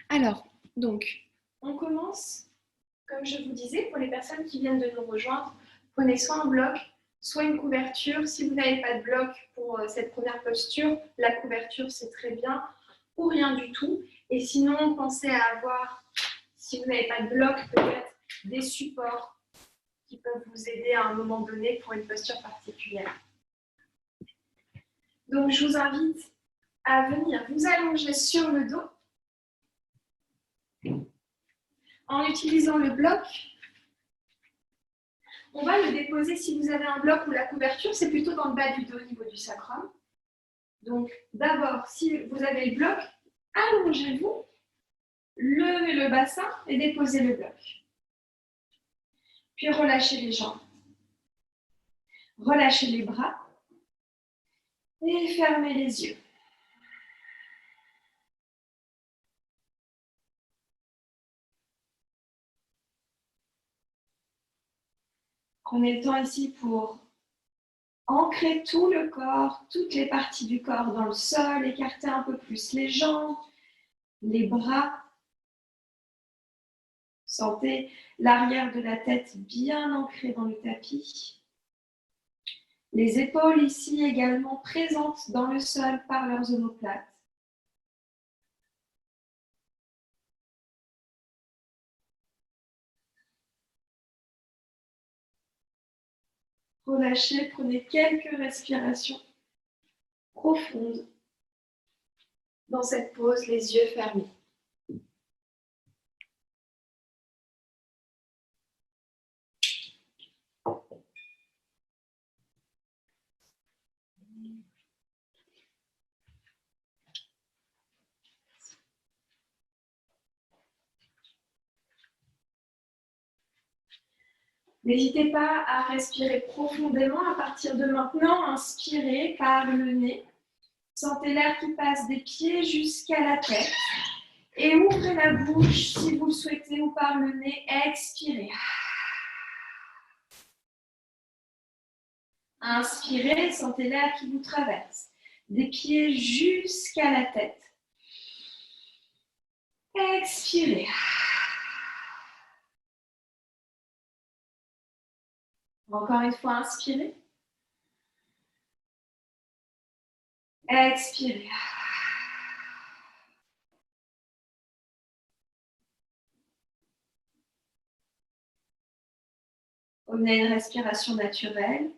Alors, donc, on commence, comme je vous disais, pour les personnes qui viennent de nous rejoindre, prenez soit un bloc, soit une couverture. Si vous n'avez pas de bloc pour cette première posture, la couverture, c'est très bien, ou rien du tout. Et sinon, pensez à avoir, si vous n'avez pas de bloc, peut-être des supports qui peuvent vous aider à un moment donné pour une posture particulière. Donc, je vous invite à venir vous allonger sur le dos en utilisant le bloc. On va le déposer, si vous avez un bloc ou la couverture, c'est plutôt dans le bas du dos au niveau du sacrum. Donc, d'abord, si vous avez le bloc, allongez-vous, levez le bassin et déposez le bloc. Puis relâchez les jambes. Relâchez les bras et fermez les yeux. Prenez le temps ici pour ancrer tout le corps, toutes les parties du corps dans le sol, écarter un peu plus les jambes, les bras. Sentez l'arrière de la tête bien ancrée dans le tapis. Les épaules ici également présentes dans le sol par leurs omoplates. Relâchez, prenez quelques respirations profondes dans cette pause, les yeux fermés. N'hésitez pas à respirer profondément à partir de maintenant. Inspirez par le nez. Sentez l'air qui passe des pieds jusqu'à la tête. Et ouvrez la bouche si vous le souhaitez ou par le nez. Expirez. Inspirez, sentez l'air qui vous traverse. Des pieds jusqu'à la tête. Expirez. Encore une fois, inspirez. Expirez. On a une respiration naturelle.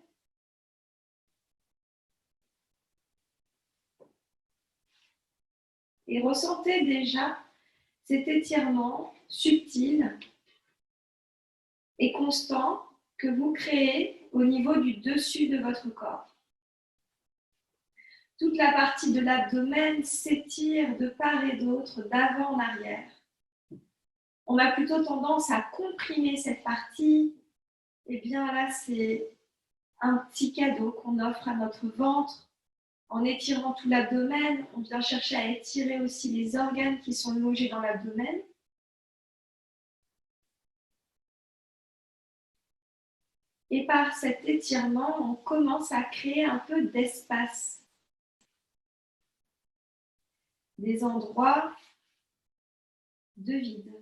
Et ressentez déjà cet étirement subtil et constant que vous créez au niveau du dessus de votre corps. Toute la partie de l'abdomen s'étire de part et d'autre, d'avant en arrière. On a plutôt tendance à comprimer cette partie. Et bien là, c'est un petit cadeau qu'on offre à notre ventre. En étirant tout l'abdomen, on vient chercher à étirer aussi les organes qui sont logés dans l'abdomen. Et par cet étirement, on commence à créer un peu d'espace. Des endroits de vide.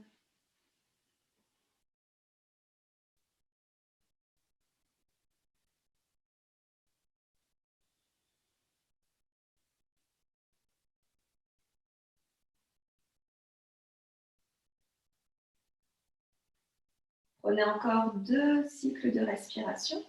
Prenez encore 2 cycles de respiration.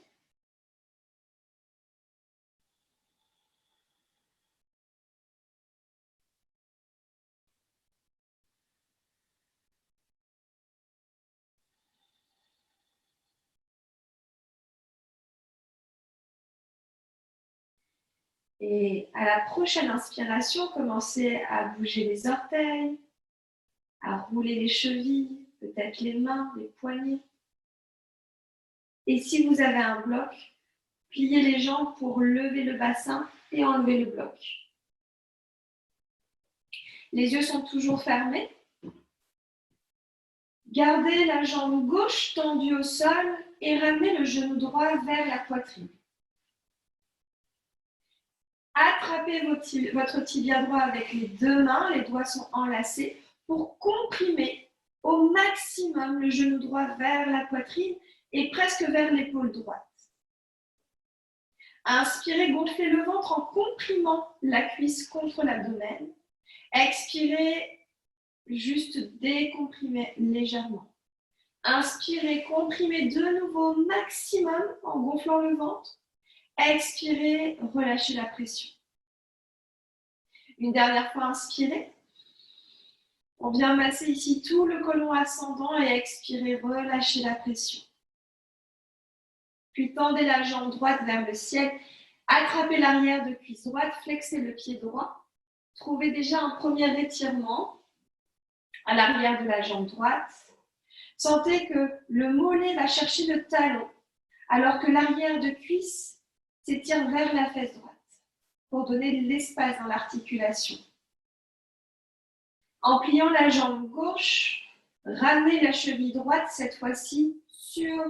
Et à la prochaine inspiration, commencez à bouger les orteils, à rouler les chevilles, peut-être les mains, les poignets. Et si vous avez un bloc, pliez les jambes pour lever le bassin et enlever le bloc. Les yeux sont toujours fermés. Gardez la jambe gauche tendue au sol et ramenez le genou droit vers la poitrine. Attrapez votre tibia droit avec les deux mains, les doigts sont enlacés pour comprimer au maximum le genou droit vers la poitrine et presque vers l'épaule droite. Inspirez, gonflez le ventre en comprimant la cuisse contre l'abdomen. Expirez, juste décomprimez légèrement. Inspirez, comprimez de nouveau au maximum en gonflant le ventre. Expirez, relâchez la pression. Une dernière fois, inspirez. On vient masser ici tout le côlon ascendant et expirez, relâchez la pression. Puis tendez la jambe droite vers le ciel. Attrapez l'arrière de cuisse droite, flexez le pied droit. Trouvez déjà un premier étirement à l'arrière de la jambe droite. Sentez que le mollet va chercher le talon, alors que l'arrière de cuisse s'étire vers la fesse droite pour donner de l'espace dans l'articulation. En pliant la jambe gauche, ramenez la cheville droite, cette fois-ci, sur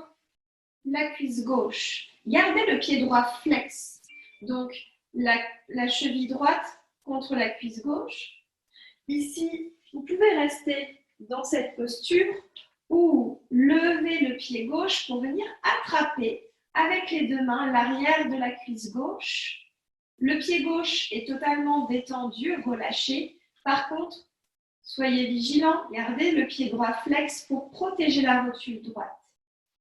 la cuisse gauche. Gardez le pied droit flex, donc la cheville droite contre la cuisse gauche. Ici, vous pouvez rester dans cette posture ou lever le pied gauche pour venir attraper avec les deux mains l'arrière de la cuisse gauche. Le pied gauche est totalement détendu, relâché. Par contre, soyez vigilants, gardez le pied droit flex pour protéger la rotule droite.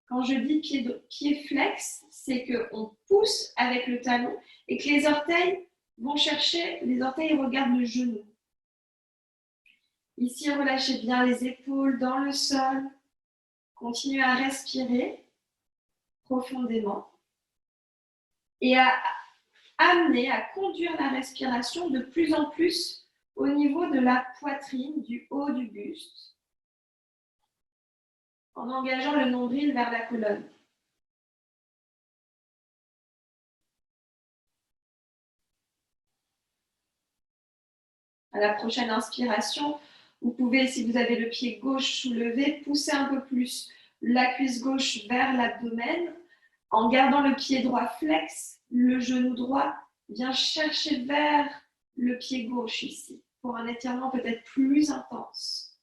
Quand je dis pied flex, c'est qu'on pousse avec le talon et que les orteils vont chercher, les orteils regardent le genou. Ici, relâchez bien les épaules dans le sol. Continuez à respirer profondément et à amener, à conduire la respiration de plus en plus au niveau de la poitrine, du haut du buste, en engageant le nombril vers la colonne. À la prochaine inspiration, vous pouvez, si vous avez le pied gauche soulevé, pousser un peu plus la cuisse gauche vers l'abdomen. En gardant le pied droit flex, le genou droit vient chercher vers le pied gauche ici, pour un étirement peut-être plus intense.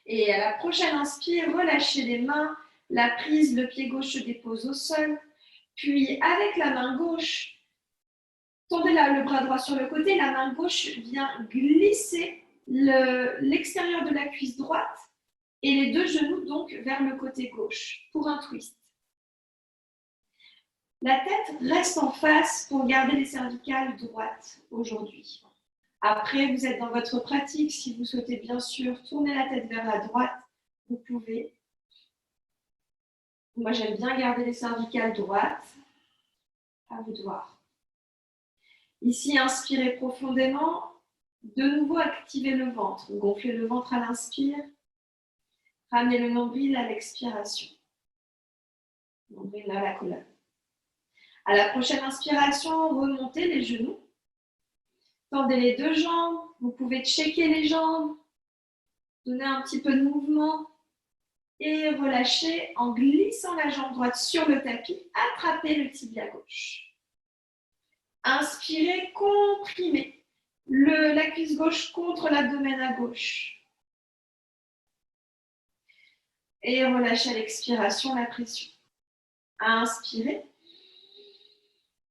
Et à la prochaine inspire, relâchez les mains, la prise, le pied gauche se dépose au sol. Puis avec la main gauche, tendez le bras droit sur le côté, la main gauche vient glisser l'extérieur de la cuisse droite et les deux genoux donc vers le côté gauche pour un twist. La tête reste en face pour garder les cervicales droites aujourd'hui. Après, vous êtes dans votre pratique. Si vous souhaitez bien sûr tourner la tête vers la droite, vous pouvez. Moi, j'aime bien garder les cervicales droites. À vous de voir. Ici, inspirez profondément. De nouveau, activez le ventre. Gonflez le ventre à l'inspire. Ramenez le nombril à l'expiration. Nombril à la colonne. À la prochaine inspiration, remontez les genoux. Tendez les deux jambes. Vous pouvez checker les jambes. Donnez un petit peu de mouvement. Et relâchez en glissant la jambe droite sur le tapis. Attrapez le tibia gauche. Inspirez, comprimez la cuisse gauche contre l'abdomen à gauche. Et relâchez à l'expiration la pression. Inspirez.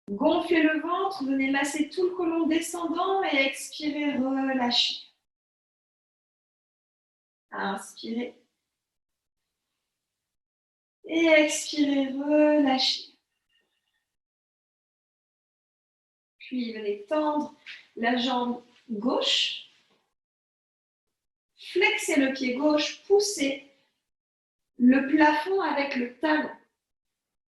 Gonflez le ventre, venez masser tout le côlon descendant et expirez, relâchez. Inspirez. Et expirez, relâchez. Puis venez tendre la jambe gauche. Flexez le pied gauche, poussez le plafond avec le talon.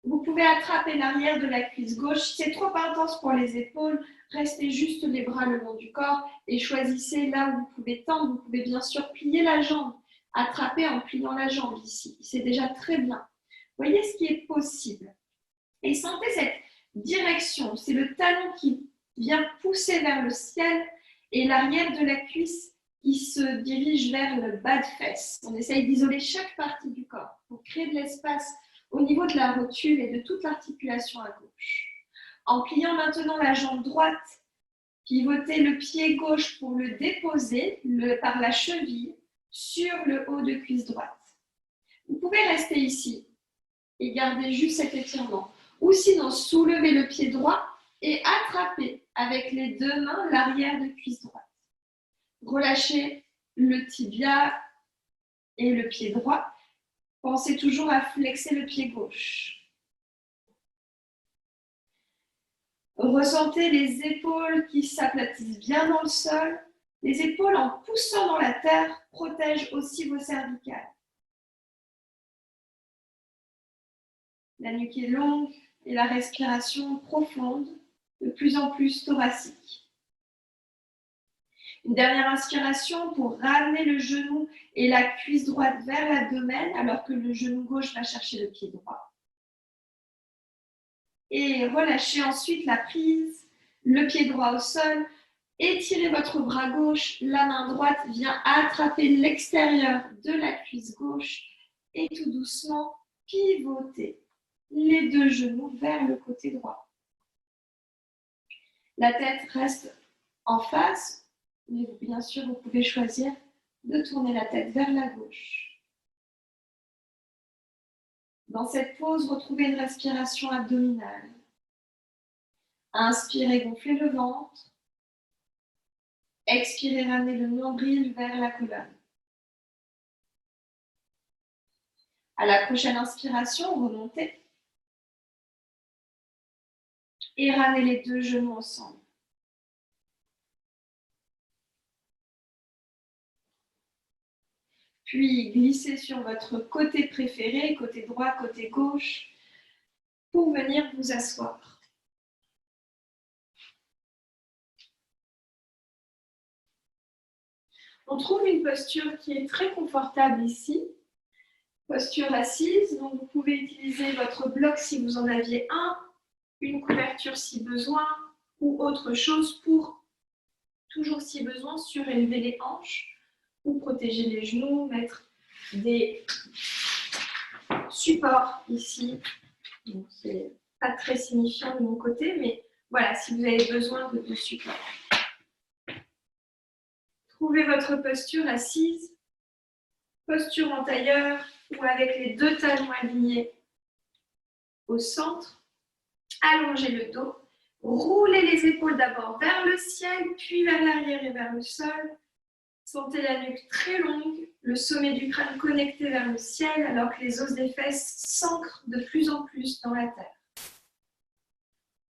Vous pouvez attraper l'arrière de la cuisse gauche. Si c'est trop intense pour les épaules, restez juste les bras le long du corps et choisissez là où vous pouvez tendre. Vous pouvez bien sûr plier la jambe, attraper en pliant la jambe ici. C'est déjà très bien. Voyez ce qui est possible. Et sentez cette direction. C'est le talon qui vient pousser vers le ciel et l'arrière de la cuisse qui se dirige vers le bas de fesse. On essaye d'isoler chaque partie du corps pour créer de l'espace au niveau de la rotule et de toute l'articulation à gauche. En pliant maintenant la jambe droite, pivotez le pied gauche pour le déposer par la cheville sur le haut de cuisse droite. Vous pouvez rester ici et garder juste cet étirement. Ou sinon, soulevez le pied droit et attrapez avec les deux mains l'arrière de cuisse droite. Relâchez le tibia et le pied droit. Pensez toujours à flexer le pied gauche. Ressentez les épaules qui s'aplatissent bien dans le sol. Les épaules, en poussant dans la terre, protègent aussi vos cervicales. La nuque est longue et la respiration profonde, de plus en plus thoracique. Une dernière inspiration pour ramener le genou et la cuisse droite vers l'abdomen alors que le genou gauche va chercher le pied droit. Et relâchez ensuite la prise, le pied droit au sol. Étirez votre bras gauche, la main droite vient attraper l'extérieur de la cuisse gauche et tout doucement pivotez les deux genoux vers le côté droit. La tête reste en face, mais bien sûr, vous pouvez choisir de tourner la tête vers la gauche. Dans cette pose, retrouvez une respiration abdominale. Inspirez, gonflez le ventre. Expirez, ramenez le nombril vers la colonne. À la prochaine inspiration, remontez. Et ramenez les deux genoux ensemble. Puis glissez sur votre côté préféré, côté droit, côté gauche, pour venir vous asseoir. On trouve une posture qui est très confortable ici. Posture assise, donc vous pouvez utiliser votre bloc si vous en aviez un, une couverture si besoin, ou autre chose pour, toujours si besoin, surélever les hanches ou protéger les genoux, mettre des supports ici. Donc c'est pas très signifiant de mon côté, mais voilà, si vous avez besoin de support. Trouvez votre posture assise, posture en tailleur ou avec les deux talons alignés au centre. Allongez le dos, roulez les épaules d'abord vers le ciel, puis vers l'arrière et vers le sol. Sentez la nuque très longue, le sommet du crâne connecté vers le ciel, alors que les os des fesses s'ancrent de plus en plus dans la terre.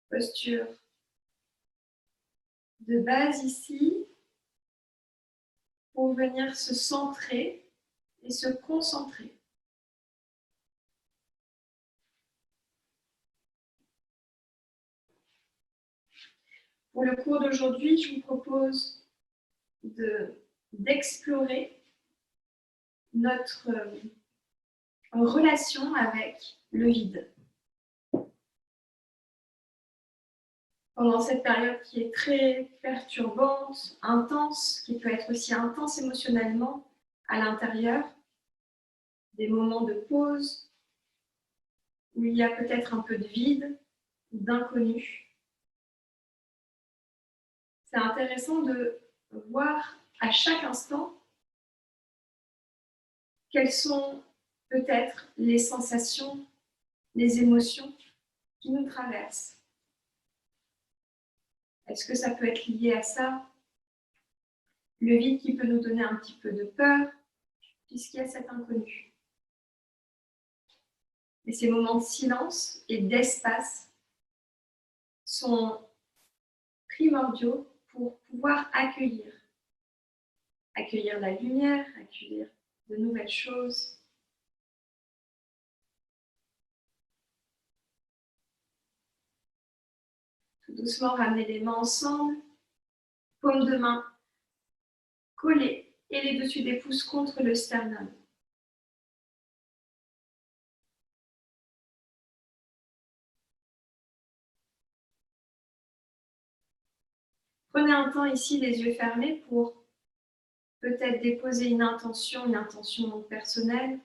Posture de base ici, pour venir se centrer et se concentrer. Pour le cours d'aujourd'hui, je vous propose d'explorer notre relation avec le vide. Pendant cette période qui est très perturbante, intense, qui peut être aussi intense émotionnellement à l'intérieur, des moments de pause où il y a peut-être un peu de vide, d'inconnu. C'est intéressant de voir à chaque instant quelles sont peut-être les sensations, les émotions qui nous traversent. Est-ce que ça peut être lié à ça? Le vide qui peut nous donner un petit peu de peur, puisqu'il y a cet inconnu. Et ces moments de silence et d'espace sont primordiaux pour pouvoir accueillir la lumière, accueillir de nouvelles choses. Tout doucement, ramenez les mains ensemble, paume de main collées et les dessus des pouces contre le sternum. Prenez un temps ici, les yeux fermés, pour peut-être déposer une intention personnelle.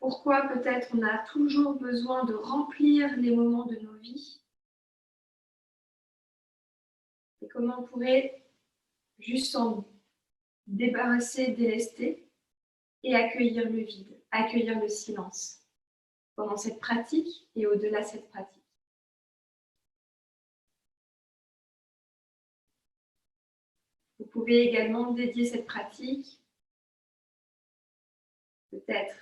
pourquoi peut-être on a toujours besoin de remplir les moments de nos vies et comment on pourrait juste s'en débarrasser, délester et accueillir le vide, accueillir le silence pendant cette pratique et au-delà de cette pratique. Vous pouvez également dédier cette pratique, peut-être,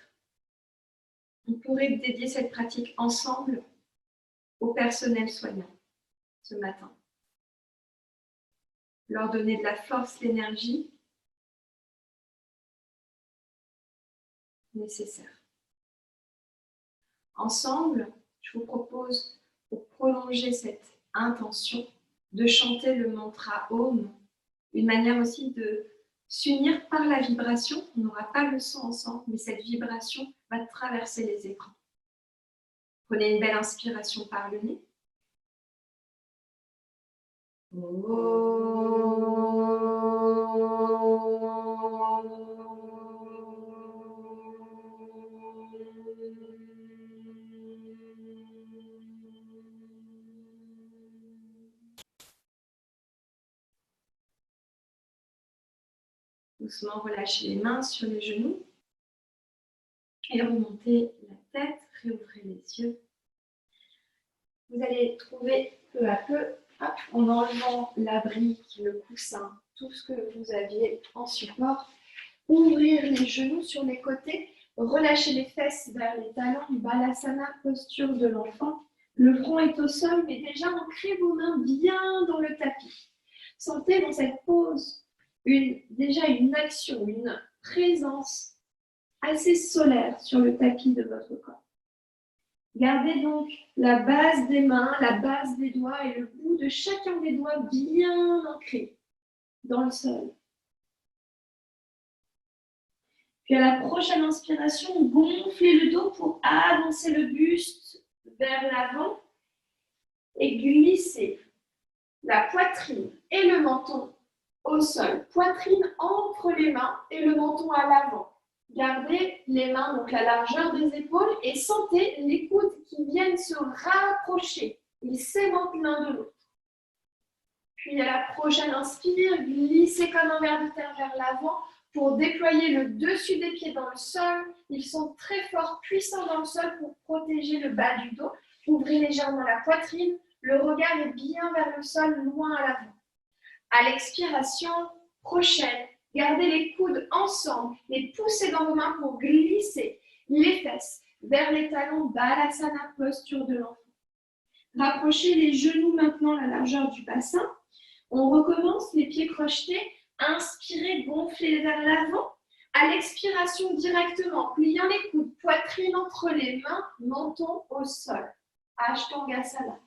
on pourrait dédier cette pratique ensemble au personnel soignant ce matin. Leur donner de la force, l'énergie nécessaire. Ensemble, je vous propose, pour prolonger cette intention, de chanter le mantra Om, une manière aussi de s'unir par la vibration. On n'aura pas le son ensemble, mais cette vibration va traverser les écrans. Prenez une belle inspiration par le nez. Doucement, relâchez les mains sur les genoux et remontez la tête, réouvrez les yeux. Vous allez trouver peu à peu, hop, en enlevant la brique, le coussin, tout ce que vous aviez en support, ouvrir les genoux sur les côtés, relâchez les fesses vers les talons, Balasana, posture de l'enfant. Le front est au sol, mais déjà ancrez vos mains bien dans le tapis. Sentez dans cette pose déjà une action, une présence assez solaire sur le tapis de votre corps. Gardez donc la base des mains, la base des doigts et le bout de chacun des doigts bien ancrés dans le sol. Puis à la prochaine inspiration, gonflez le dos pour avancer le buste vers l'avant et glissez la poitrine et le menton au sol. Poitrine entre les mains et le menton à l'avant. Gardez les mains, donc la largeur des épaules, et sentez les coudes qui viennent se rapprocher. Ils s'éventent l'un de l'autre. Puis à la prochaine inspire, glissez comme un ver de terre vers l'avant pour déployer le dessus des pieds dans le sol. Ils sont très forts, puissants dans le sol pour protéger le bas du dos. Ouvrez légèrement la poitrine. Le regard est bien vers le sol, loin à l'avant. À l'expiration prochaine, gardez les coudes ensemble, les poussez dans vos mains pour glisser les fesses vers les talons, Balasana, posture de l'enfant. Rapprochez les genoux maintenant à la largeur du bassin. On recommence, les pieds crochetés. Inspirez, gonflez vers l'avant. À l'expiration directement, pliant les coudes, poitrine entre les mains, menton au sol. Ashtangasana.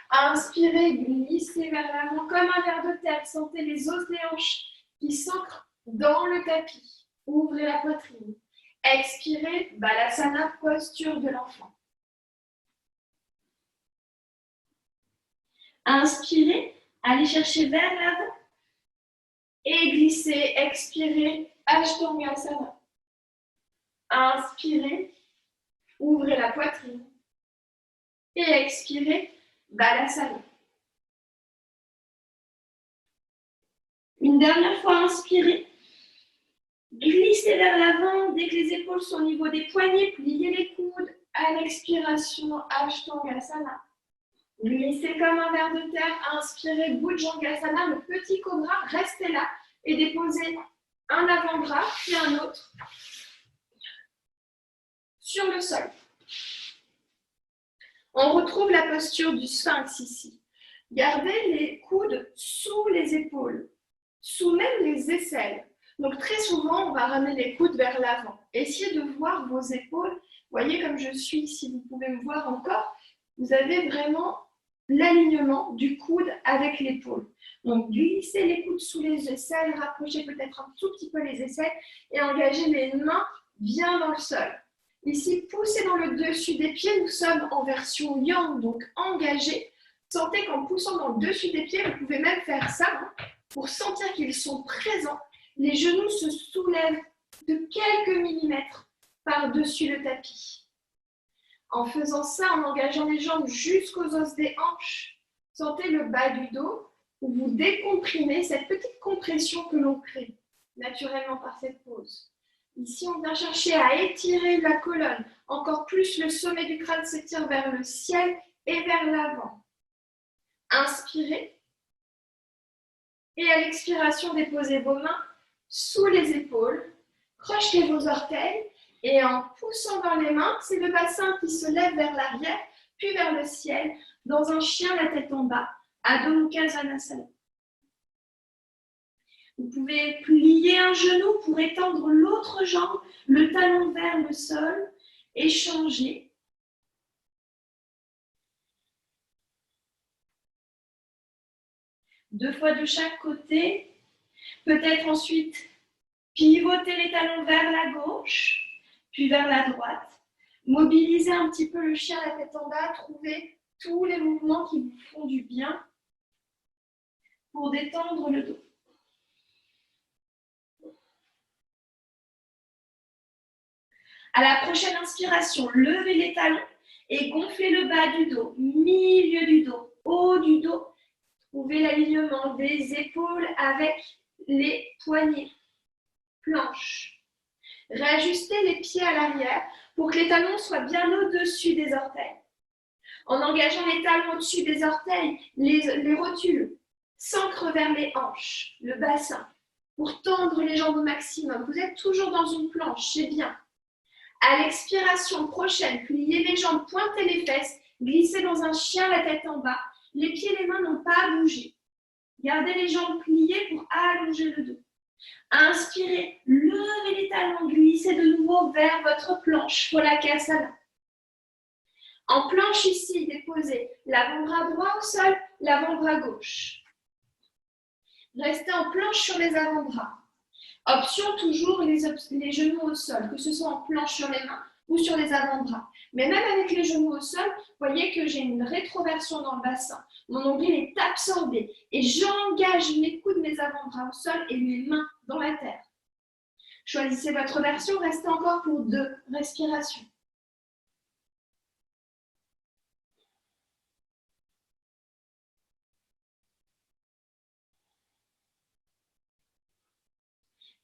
Inspirez, glissez vers l'avant comme un ver de terre. Sentez les os des hanches qui s'ancrent dans le tapis. Ouvrez la poitrine. Expirez, Balasana, posture de l'enfant. Inspirez, allez chercher vers l'avant. Et glissez, expirez, Ashtangasana. Inspirez, ouvrez la poitrine. Et expirez, Balasana. Une dernière fois, inspirez. Glissez vers l'avant dès que les épaules sont au niveau des poignets. Pliez les coudes. À l'expiration, Ashtangasana. Glissez comme un ver de terre. Inspirez, Bhujangasana, le petit cobra. Restez là et déposez un avant-bras puis un autre sur le sol. On retrouve la posture du sphinx ici. Gardez les coudes sous les épaules, sous même les aisselles. Donc très souvent, on va ramener les coudes vers l'avant. Essayez de voir vos épaules. Voyez comme je suis ici, vous pouvez me voir encore. Vous avez vraiment l'alignement du coude avec l'épaule. Donc glissez les coudes sous les aisselles, rapprochez peut-être un tout petit peu les aisselles et engagez les mains bien dans le sol. Ici, poussez dans le dessus des pieds. Nous sommes en version yang, donc engagés. Sentez qu'en poussant dans le dessus des pieds, vous pouvez même faire ça pour sentir qu'ils sont présents. Les genoux se soulèvent de quelques millimètres par-dessus le tapis. En faisant ça, en engageant les jambes jusqu'aux os des hanches, sentez le bas du dos où vous décomprimez cette petite compression que l'on crée naturellement par cette pose. Ici, on vient chercher à étirer la colonne. Encore plus, le sommet du crâne s'étire vers le ciel et vers l'avant. Inspirez. Et à l'expiration, déposez vos mains sous les épaules. Crochetez vos orteils. Et en poussant vers les mains, c'est le bassin qui se lève vers l'arrière, puis vers le ciel, dans un chien la tête en bas, Adho Mukha Svanasana. Vous pouvez plier un genou pour étendre l'autre jambe, le talon vers le sol, et changer. Deux fois de chaque côté. Peut-être ensuite pivoter les talons vers la gauche, puis vers la droite. Mobilisez un petit peu le chien la tête en bas, trouvez tous les mouvements qui vous font du bien pour détendre le dos. À la prochaine inspiration, levez les talons et gonflez le bas du dos, milieu du dos, haut du dos. Trouvez l'alignement des épaules avec les poignets, planches. Réajustez les pieds à l'arrière pour que les talons soient bien au-dessus des orteils. En engageant les talons au-dessus des orteils, les rotules s'ancrent vers les hanches, le bassin, pour tendre les jambes au maximum. Vous êtes toujours dans une planche, c'est bien. À l'expiration prochaine, pliez les jambes, pointez les fesses, glissez dans un chien la tête en bas. Les pieds et les mains n'ont pas à bouger. Gardez les jambes pliées pour allonger le dos. Inspirez, levez les talons, glissez de nouveau vers votre planche, Polakasana. En planche ici, déposez l'avant-bras droit au sol, l'avant-bras gauche. Restez en planche sur les avant-bras. Option toujours les genoux au sol, que ce soit en planche sur les mains ou sur les avant-bras. Mais même avec les genoux au sol, vous voyez que j'ai une rétroversion dans le bassin. Mon nombril est absorbé et j'engage mes coudes, mes avant-bras au sol et mes mains dans la terre. Choisissez votre version, restez encore pour 2 respirations.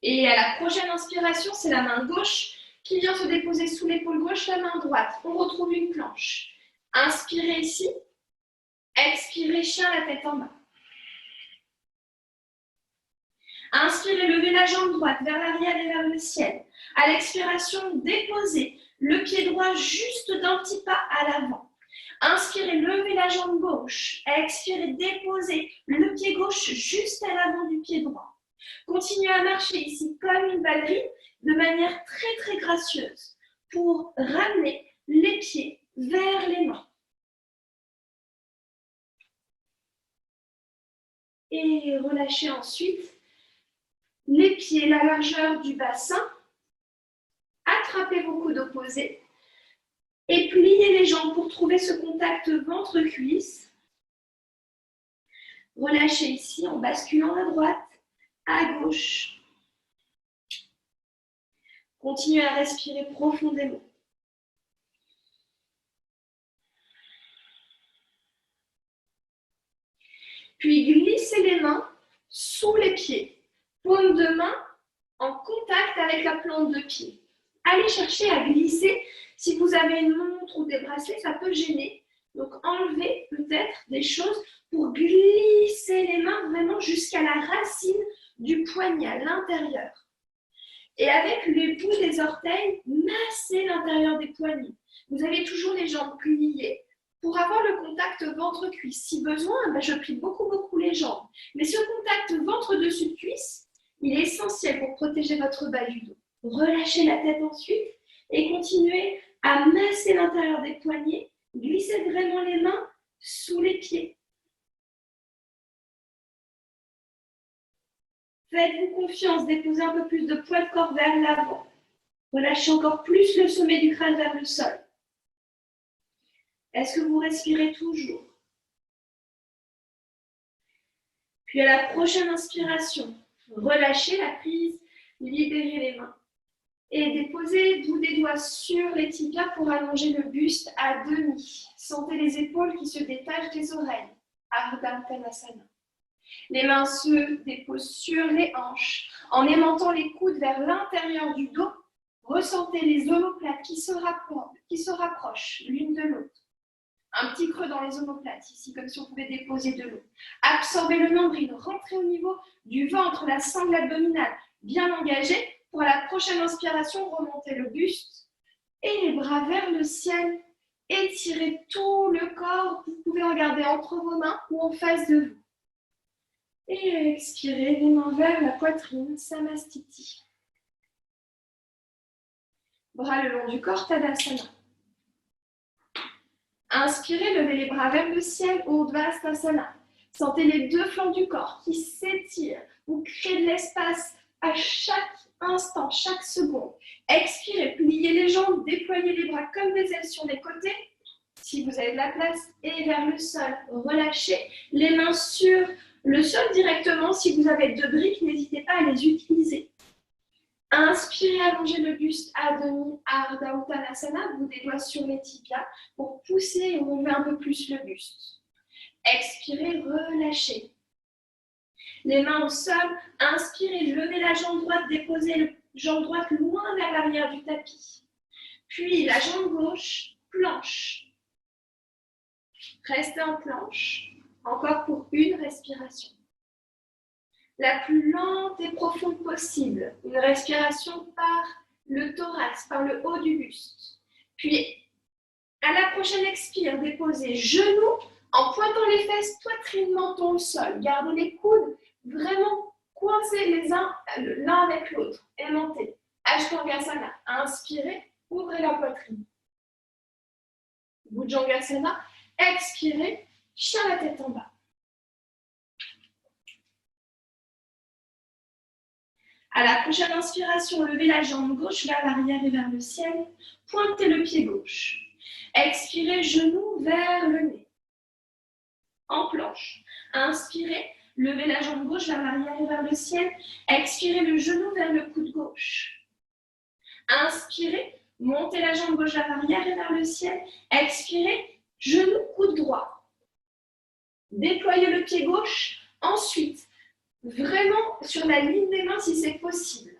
Et à la prochaine inspiration, c'est la main gauche qui vient se déposer sous l'épaule gauche, la main droite. On retrouve une planche. Inspirez ici. Expirez, chien, la tête en bas. Inspirez, levez la jambe droite vers l'arrière et vers le ciel. À l'expiration, déposez le pied droit juste d'un petit pas à l'avant. Inspirez, levez la jambe gauche. Expirez, déposez le pied gauche juste à l'avant du pied droit. Continuez à marcher ici comme une ballerine de manière très très gracieuse pour ramener les pieds vers les mains. Et relâchez ensuite les pieds, la largeur du bassin. Attrapez vos coudes opposés et pliez les jambes pour trouver ce contact ventre-cuisse. Relâchez ici en basculant à droite, à gauche. Continuez à respirer profondément. Puis glissez les mains sous les pieds. Paume de main en contact avec la plante de pied. Allez chercher à glisser. Si vous avez une montre ou des bracelets, ça peut gêner. Donc enlevez peut-être des choses pour glisser les mains vraiment jusqu'à la racine du poignet à l'intérieur. Et avec les bouts des orteils, massez l'intérieur des poignets. Vous avez toujours les jambes pliées pour avoir le contact ventre-cuisse. Si besoin, je plie beaucoup les jambes. Mais ce contact ventre-dessus de cuisse, il est essentiel pour protéger votre bas du dos. Relâchez la tête ensuite et continuez à masser l'intérieur des poignets. Glissez vraiment les mains sous les pieds. Faites-vous confiance, déposez un peu plus de poids de corps vers l'avant. Relâchez encore plus le sommet du crâne vers le sol. Est-ce que vous respirez toujours? Puis à la prochaine inspiration, relâchez la prise, libérez les mains. Et déposez bout des doigts sur les tibias pour allonger le buste à demi. Sentez les épaules qui se détachent des oreilles. Ardha Uttanasana. Les mains se déposent sur les hanches. En aimantant les coudes vers l'intérieur du dos, ressentez les omoplates qui se rapprochent l'une de l'autre. Un petit creux dans les omoplates, ici, comme si on pouvait déposer de l'eau. Absorbez le nombril, rentrez au niveau du ventre, la sangle abdominale bien engagée. Pour la prochaine inspiration, remontez le buste et les bras vers le ciel. Étirez tout le corps. Vous pouvez regarder entre vos mains ou en face de vous. Et expirez, les mains vers la poitrine, Samastiti. Bras le long du corps, Tadasana. Inspirez, levez les bras vers le ciel, Urdhvastasana. Sentez les deux flancs du corps qui s'étirent. Vous créez de l'espace à chaque instant, chaque seconde. Expirez, pliez les jambes, déployez les bras comme des ailes sur les côtés, si vous avez de la place, et vers le sol. Relâchez les mains sur le sol directement. Si vous avez deux briques, n'hésitez pas à les utiliser. Inspirez, allongez le buste à demi, Ardha Uttanasana, bout des doigts sur les tibias pour pousser et ouvrir un peu plus le buste. Expirez, relâchez. Les mains au sol, inspirez, levez la jambe droite, déposez la jambe droite loin vers l'arrière du tapis. Puis la jambe gauche, planche. Restez en planche, encore pour une respiration. La plus lente et profonde possible. Une respiration par le thorax, par le haut du buste. Puis, à la prochaine expire, déposez genoux en pointant les fesses, poitrine, menton au sol. Gardez les coudes vraiment coincés les uns l'un avec l'autre. Aimantez. Ashtangasana. Inspirez, ouvrez la poitrine. Bhujangasana. Expirez, chien la tête en bas. À la prochaine inspiration, levez la jambe gauche vers l'arrière et vers le ciel. Pointez le pied gauche. Expirez, genoux vers le nez. En planche. Inspirez, levez la jambe gauche vers l'arrière et vers le ciel. Expirez le genou vers le coude gauche. Inspirez, montez la jambe gauche vers l'arrière et vers le ciel. Expirez, genou, coude droit. Déployez le pied gauche. Ensuite, vraiment sur la ligne des mains si c'est possible.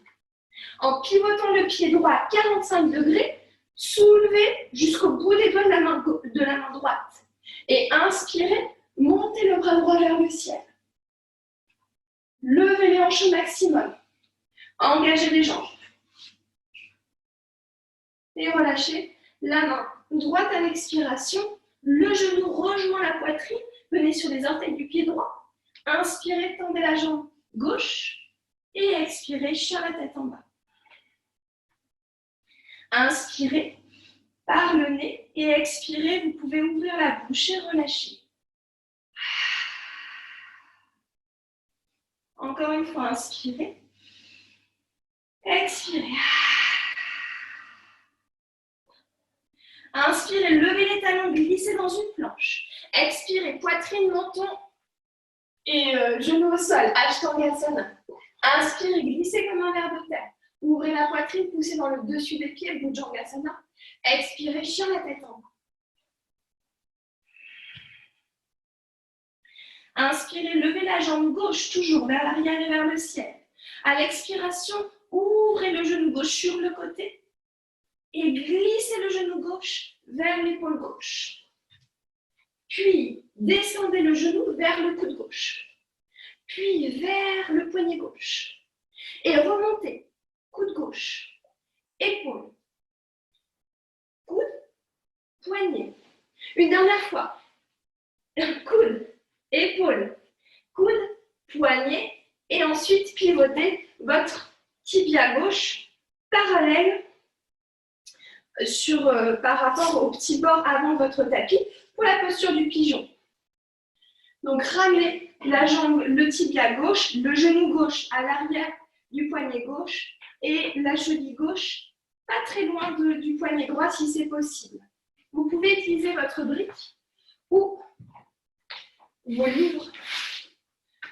En pivotant le pied droit à 45 degrés, soulevez jusqu'au bout des doigts de la main droite. Et inspirez, montez le bras droit vers le ciel. Levez les hanches au maximum. Engagez les jambes. Et relâchez la main droite à l'expiration. Le genou rejoint la poitrine. Venez sur les orteils du pied droit. Inspirez, tendez la jambe gauche. Et expirez, chien la tête en bas. Inspirez par le nez et expirez. Vous pouvez ouvrir la bouche et relâcher. Encore une fois, inspirez. Expirez. Inspirez, levez les talons, glissez dans une planche. Expirez, poitrine, menton et genoux au sol. Ashtangasana. Inspirez, glissez comme un ver de terre. Ouvrez la poitrine, poussez dans le dessus des pieds, Bhujangasana. Expirez, chien la tête en bas. Inspirez, levez la jambe gauche toujours vers l'arrière et vers le ciel. À l'expiration, ouvrez le genou gauche sur le côté et glissez le genou gauche vers l'épaule gauche. Puis, descendez le genou vers le coude gauche. Puis, vers le poignet gauche. Et remontez. Coude gauche. Épaule. Coude. Poignet. Une dernière fois. Coude. Épaule. Coude. Poignet. Et ensuite, pivotez votre tibia gauche parallèle par rapport au petit bord avant votre tapis pour la posture du pigeon. Donc, ramenez la jambe, le tibia gauche, le genou gauche à l'arrière du poignet gauche et la cheville gauche pas très loin du poignet droit si c'est possible. Vous pouvez utiliser votre brique ou vos livres.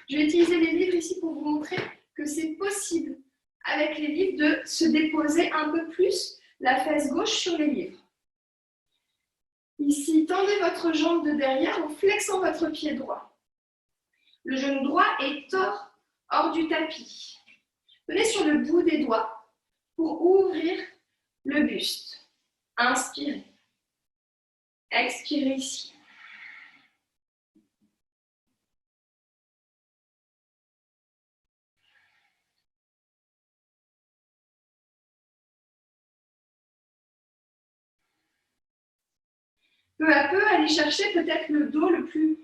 Je vais utiliser les livres ici pour vous montrer que c'est possible avec les livres de se déposer un peu plus la fesse gauche sur les livres. Ici, tendez votre jambe de derrière en flexant votre pied droit. Le genou droit est hors du tapis. Venez sur le bout des doigts pour ouvrir le buste. Inspirez. Expirez ici. Peu à peu, allez chercher peut-être le dos le plus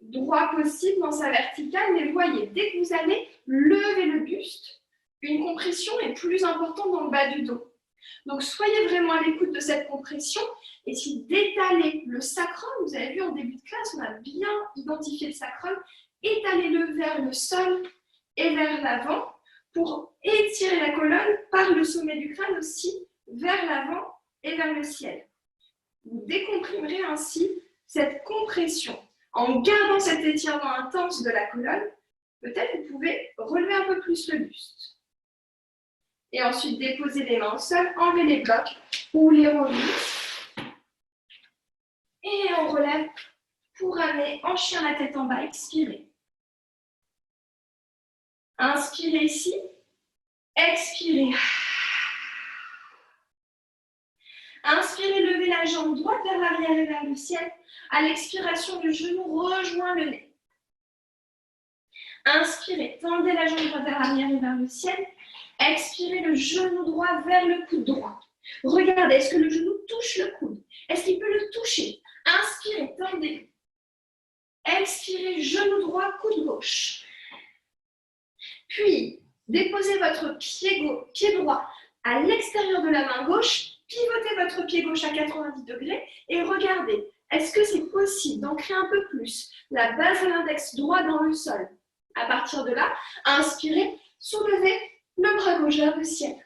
droit possible dans sa verticale, mais voyez, dès que vous allez lever le buste, une compression est plus importante dans le bas du dos. Donc, soyez vraiment à l'écoute de cette compression. Et si d'étaler le sacrum, vous avez vu en début de classe, on a bien identifié le sacrum, étalez-le vers le sol et vers l'avant pour étirer la colonne par le sommet du crâne aussi vers l'avant et vers le ciel. Vous décomprimerez ainsi cette compression. En gardant cet étirement intense de la colonne, peut-être vous pouvez relever un peu plus le buste. Et ensuite, déposez les mains au sol, enlevez les blocs ou les revenus. Et on relève pour ramener en chien la tête en bas, expirez. Inspirez ici, expirez. Inspirez, levez la jambe droite vers l'arrière et vers le ciel. À l'expiration, le genou rejoint le nez. Inspirez, tendez la jambe droite vers l'arrière et vers le ciel. Expirez, le genou droit vers le coude droit. Regardez, est-ce que le genou touche le coude? Est-ce qu'il peut le toucher? Inspirez, tendez. Expirez, genou droit, coude gauche. Puis, déposez votre pied droit à l'extérieur de la main gauche. Pivotez votre pied gauche à 90 degrés et regardez, est-ce que c'est possible d'ancrer un peu plus la base de l'index droit dans le sol? À partir de là, inspirez, soulevez le bras gauche vers le ciel.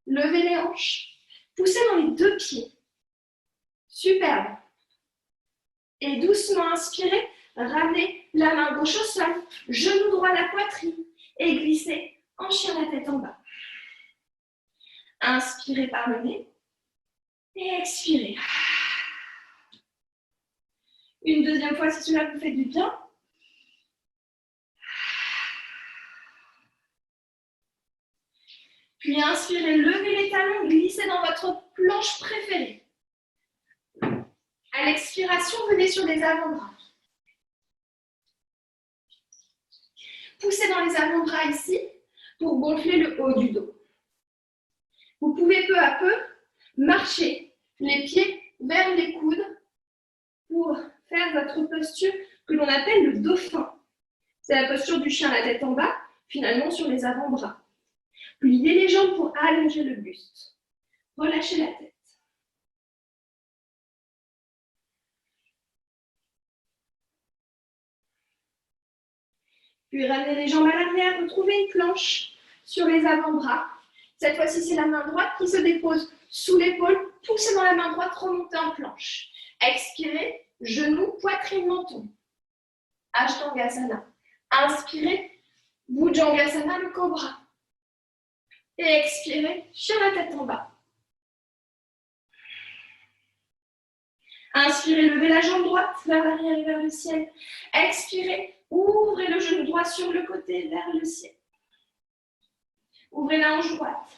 Levez les hanches. Poussez dans les deux pieds. Superbe. Et doucement inspirez, ramenez la main gauche au sol, genou droit à la poitrine et glissez en chien la tête en bas. Inspirez par le nez et expirez. Une deuxième fois si cela vous fait du bien. Puis inspirez, levez les talons, glissez dans votre planche préférée. À l'expiration, venez sur les avant-bras. Poussez dans les avant-bras ici pour gonfler le haut du dos. Vous pouvez peu à peu marcher les pieds vers les coudes pour faire votre posture que l'on appelle le dauphin. C'est la posture du chien, la tête en bas, finalement sur les avant-bras. Pliez les jambes pour allonger le buste. Relâchez la tête. Puis ramenez les jambes à l'arrière, retrouvez une planche sur les avant-bras. Cette fois-ci, c'est la main droite qui se dépose sous l'épaule. Poussez dans la main droite, remontez en planche. Expirez, genoux, poitrine, menton. Ashtangasana. Inspirez, Bhujangasana, le cobra. Et expirez, chien la tête en bas. Inspirez, levez la jambe droite vers l'arrière et vers le ciel. Expirez, ouvrez le genou droit sur le côté vers le ciel. Ouvrez la hanche droite.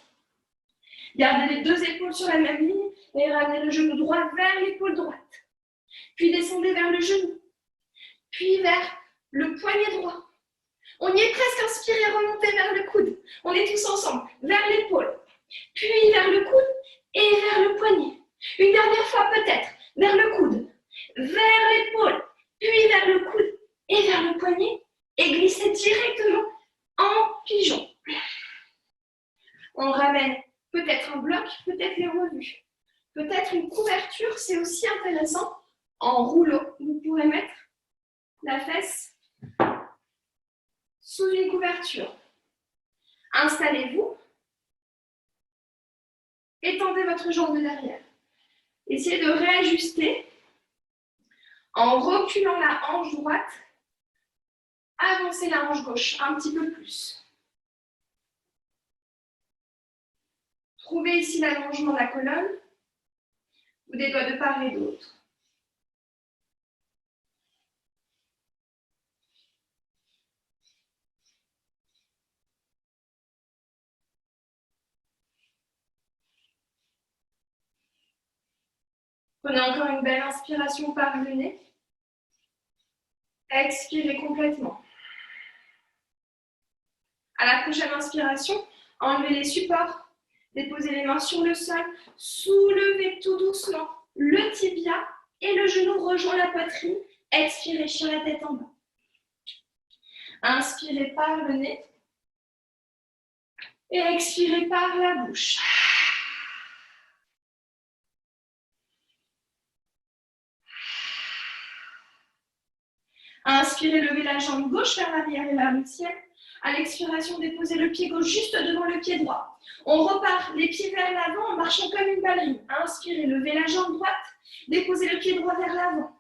Gardez les deux épaules sur la même ligne et ramenez le genou droit vers l'épaule droite. Puis descendez vers le genou. Puis vers le poignet droit. On y est presque, inspirez, remontez vers le coude. On est tous ensemble, vers l'épaule. Puis vers le coude et vers le poignet. Une dernière fois peut-être, vers le coude, vers l'épaule, puis vers le coude et vers le poignet. Et glissez directement en pigeon. On ramène peut-être un bloc, peut-être les revues. Peut-être une couverture, c'est aussi intéressant. En rouleau, vous pourrez mettre la fesse sous une couverture. Installez-vous. Étendez votre jambe de derrière. Essayez de réajuster en reculant la hanche droite. Avancez la hanche gauche un petit peu plus. Trouvez ici l'allongement de la colonne ou des doigts de part et d'autre. Prenez encore une belle inspiration par le nez. Expirez complètement. À la prochaine inspiration, enlevez les supports, déposez les mains sur le sol, soulevez tout doucement le tibia et le genou rejoint la poitrine. Expirez, chien la tête en bas. Inspirez par le nez et expirez par la bouche. Inspirez, levez la jambe gauche vers l'arrière et vers le ciel. À l'expiration, déposez le pied gauche juste devant le pied droit. On repart les pieds vers l'avant en marchant comme une ballerine. Inspirez, levez la jambe droite, déposez le pied droit vers l'avant.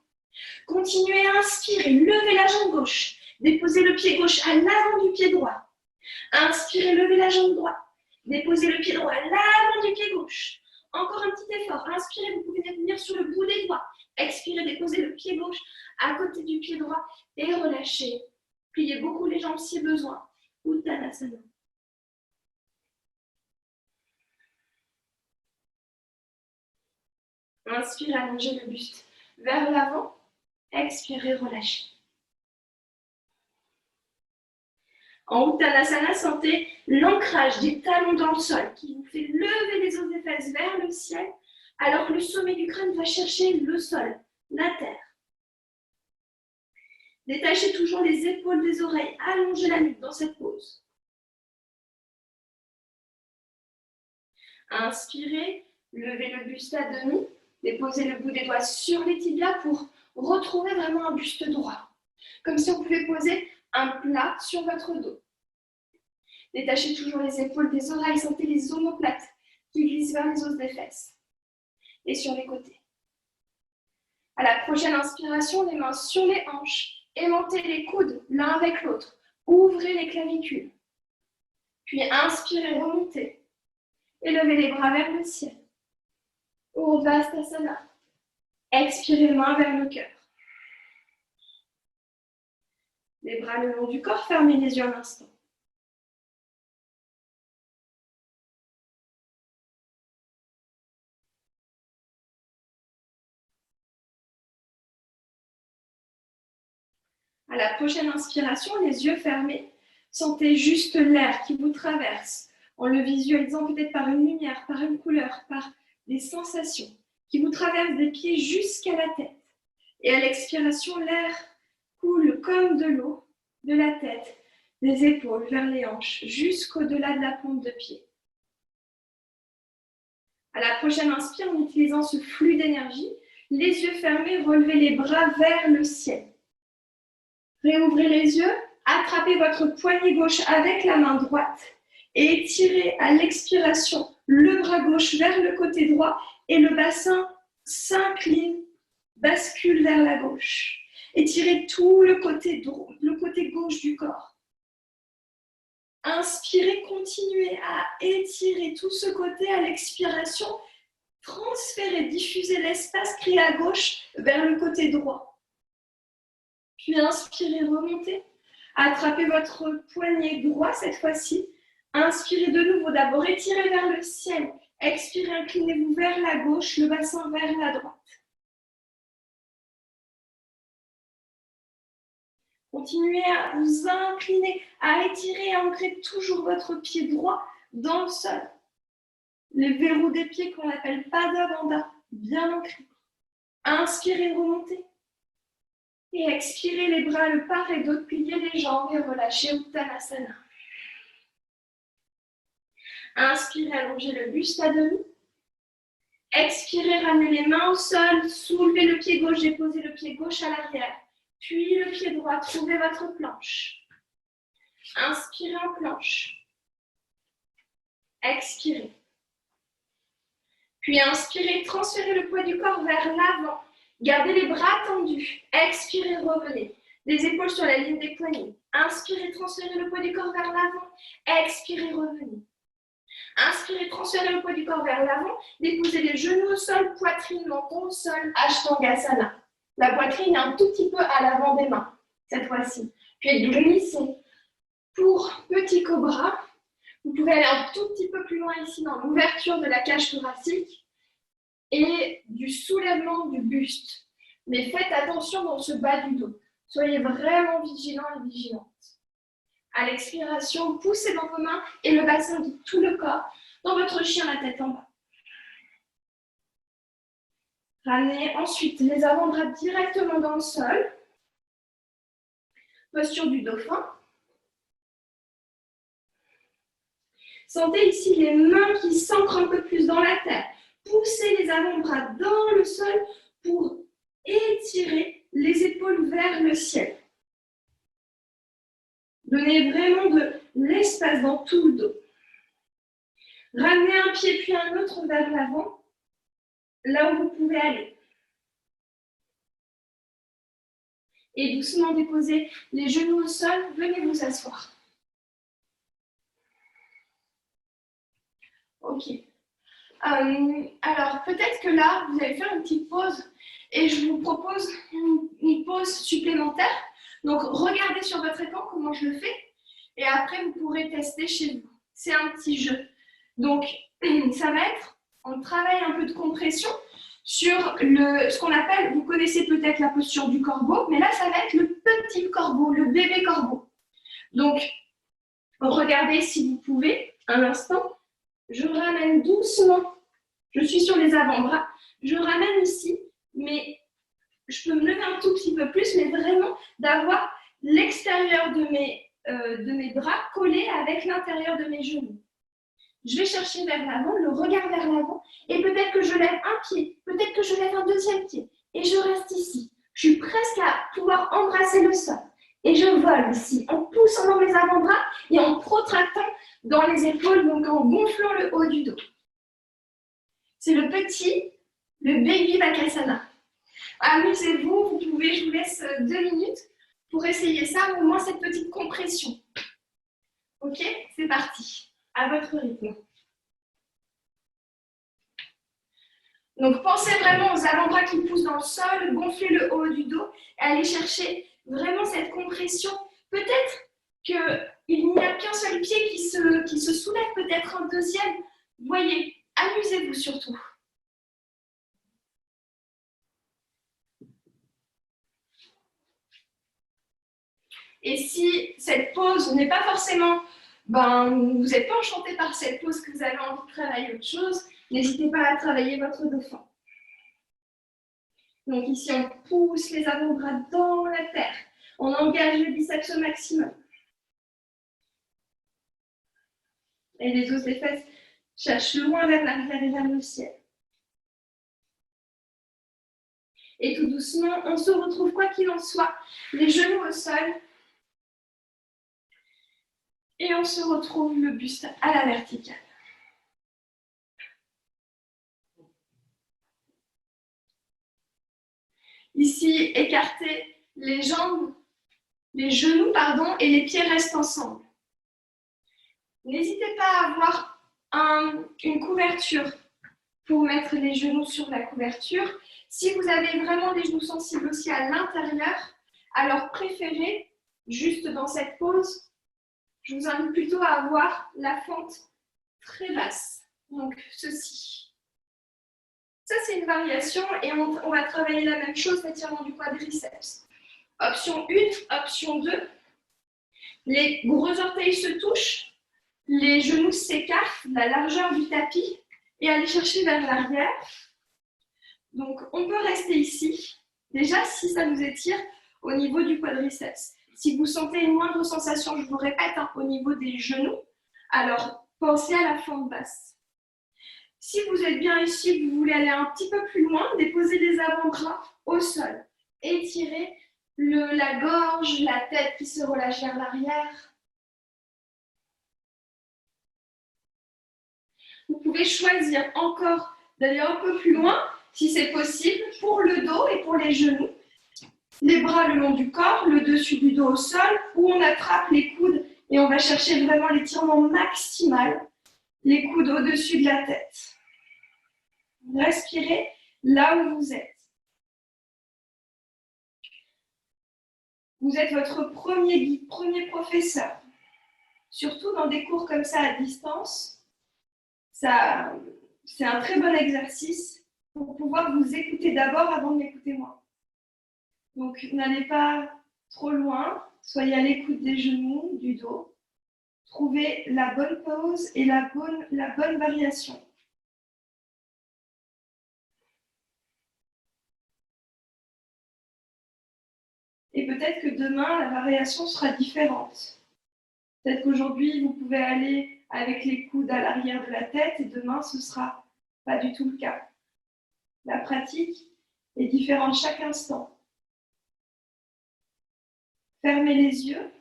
Continuez à inspirer, levez la jambe gauche, déposez le pied gauche à l'avant du pied droit. Inspirez, levez la jambe droite, déposez le pied droit à l'avant du pied gauche. Encore un petit effort. Inspirez, vous pouvez venir sur le bout des doigts. Expirez, déposez le pied gauche à côté du pied droit et relâchez. Pliez beaucoup les jambes si besoin. Uttanasana. Inspirez, allongez le buste vers l'avant. Expirez, relâchez. En Uttanasana, sentez l'ancrage des talons dans le sol qui vous fait lever les os des fesses vers le ciel alors que le sommet du crâne va chercher le sol, la terre. Détachez toujours les épaules des oreilles, allongez la nuque dans cette pose. Inspirez, levez le buste à demi, déposez le bout des doigts sur les tibias pour retrouver vraiment un buste droit. Comme si on pouvait poser un plat sur votre dos. Détachez toujours les épaules des oreilles, sentez les omoplates qui glissent vers les os des fesses et sur les côtés. À la prochaine inspiration, les mains sur les hanches, aimantez les coudes l'un avec l'autre, ouvrez les clavicules. Puis inspirez, remontez et levez les bras vers le ciel. Urdhvastasana. Expirez, main vers le cœur. Les bras le long du corps, fermez les yeux un instant. À la prochaine inspiration, les yeux fermés, sentez juste l'air qui vous traverse, en le visualisant peut-être par une lumière, par une couleur, par des sensations qui vous traversent des pieds jusqu'à la tête. Et à l'expiration, l'air coule comme de l'eau de la tête, des épaules vers les hanches, jusqu'au-delà de la plante de pied. À la prochaine inspire, en utilisant ce flux d'énergie, les yeux fermés, relevez les bras vers le ciel. Réouvrez les yeux, attrapez votre poignet gauche avec la main droite et étirez à l'expiration le bras gauche vers le côté droit et le bassin s'incline, bascule vers la gauche. Étirez tout le côté gauche du corps. Inspirez, continuez à étirer tout ce côté à l'expiration. Transférez, diffusez l'espace créé à gauche vers le côté droit. Puis inspirez, remontez. Attrapez votre poignet droit cette fois-ci. Inspirez de nouveau, d'abord étirez vers le ciel. Expirez, inclinez-vous vers la gauche, le bassin vers la droite. Continuez à vous incliner, à étirer, à ancrer toujours votre pied droit dans le sol. Les verrous des pieds qu'on appelle Pada Bandha, bien ancrés. Inspirez, remontez. Et expirez les bras le part et d'autre, pliez les jambes et relâchez Uttanasana. Inspirez, allongez le buste à demi. Expirez, ramenez les mains au sol, soulevez le pied gauche, déposez le pied gauche à l'arrière. Puis le pied droit, trouvez votre planche. Inspirez en planche. Expirez. Puis inspirez, transférez le poids du corps vers l'avant. Gardez les bras tendus. Expirez, revenez. Les épaules sur la ligne des poignets. Inspirez, transférez le poids du corps vers l'avant. Expirez, revenez. Inspirez, transférez le poids du corps vers l'avant. Déposez les genoux au sol, poitrine, menton au sol. Ashtangasana. La poitrine est un tout petit peu à l'avant des mains, cette fois-ci. Puis glissez. Pour petit cobra, vous pouvez aller un tout petit peu plus loin ici dans l'ouverture de la cage thoracique et du soulèvement du buste. Mais faites attention dans ce bas du dos. Soyez vraiment vigilants et vigilantes. À l'expiration, poussez dans vos mains et le bassin guide tout le corps dans votre chien, la tête en bas. Ramenez ensuite les avant-bras directement dans le sol. Posture du dauphin. Sentez ici les mains qui s'ancrent un peu plus dans la terre. Poussez les avant-bras dans le sol pour étirer les épaules vers le ciel. Donnez vraiment de l'espace dans tout le dos. Ramenez un pied puis un autre vers l'avant, là où vous pouvez aller. Et doucement déposez les genoux au sol, venez vous asseoir. Ok. Alors, peut-être que là, vous allez faire une petite pause et je vous propose une pause supplémentaire. Donc, regardez sur votre écran comment je le fais et après, vous pourrez tester chez vous. C'est un petit jeu. Donc, ça va être, on travaille un peu de compression sur ce qu'on appelle, vous connaissez peut-être la posture du corbeau, mais là, ça va être le petit corbeau, le bébé corbeau. Donc, regardez si vous pouvez, un instant. Je ramène doucement, je suis sur les avant-bras, je ramène ici, mais je peux me lever un tout petit peu plus, mais vraiment d'avoir l'extérieur de mes bras collé avec l'intérieur de mes genoux. Je vais chercher vers l'avant, le regard vers l'avant, et peut-être que je lève un pied, peut-être que je lève un deuxième pied, et je reste ici. Je suis presque à pouvoir embrasser le sol. Et je vole ici, en poussant dans mes avant-bras et en protractant dans les épaules, donc en gonflant le haut du dos. C'est le baby Bakasana. Amusez-vous, vous pouvez, je vous laisse 2 minutes pour essayer ça, au moins cette petite compression. Ok, c'est parti, à votre rythme. Donc pensez vraiment aux avant-bras qui poussent dans le sol, gonflez le haut du dos et allez chercher vraiment cette compression. Peut-être qu'il n'y a qu'un seul pied qui se soulève, peut-être un deuxième. Voyez, amusez-vous surtout. Et si cette pause n'est pas forcément, vous n'êtes pas enchanté par cette pause, que vous avez envie de travailler autre chose, n'hésitez pas à travailler votre dauphin. Donc ici, on pousse les avant-bras dans la terre. On engage le biceps au maximum. Et les os des fesses cherchent loin vers l'arrière et vers le ciel. Et tout doucement, on se retrouve, quoi qu'il en soit, les genoux au sol. Et on se retrouve le buste à la verticale. Ici, écartez les jambes, les genoux, et les pieds restent ensemble. N'hésitez pas à avoir une couverture pour mettre les genoux sur la couverture. Si vous avez vraiment des genoux sensibles aussi à l'intérieur, alors préférez, juste dans cette pause, je vous invite plutôt à avoir la fente très basse. Donc, ceci. Ça, c'est une variation et on va travailler la même chose, l'étirement du quadriceps. Option 1, option 2. Les gros orteils se touchent, les genoux s'écartent, la largeur du tapis et aller chercher vers l'arrière. Donc, on peut rester ici. Déjà, si ça nous étire au niveau du quadriceps. Si vous sentez une moindre sensation, je vous répète, au niveau des genoux, alors pensez à la fente basse. Si vous êtes bien ici, vous voulez aller un petit peu plus loin, déposez les avant-bras au sol. Étirez la gorge, la tête qui se relâche vers l'arrière. Vous pouvez choisir encore d'aller un peu plus loin, si c'est possible, pour le dos et pour les genoux. Les bras le long du corps, le dessus du dos au sol, où on attrape les coudes et on va chercher vraiment l'étirement maximal. les coudes au-dessus de la tête. Respirez là où vous êtes. Vous êtes votre premier guide, premier professeur. Surtout dans des cours comme ça à distance, c'est un très bon exercice pour pouvoir vous écouter d'abord avant de m'écouter moi. Donc, n'allez pas trop loin, soyez à l'écoute des genoux, du dos. Trouvez la bonne pause et la bonne variation. Et peut-être que demain, la variation sera différente. Peut-être qu'aujourd'hui, vous pouvez aller avec les coudes à l'arrière de la tête et demain, ce ne sera pas du tout le cas. La pratique est différente chaque instant. Fermez les yeux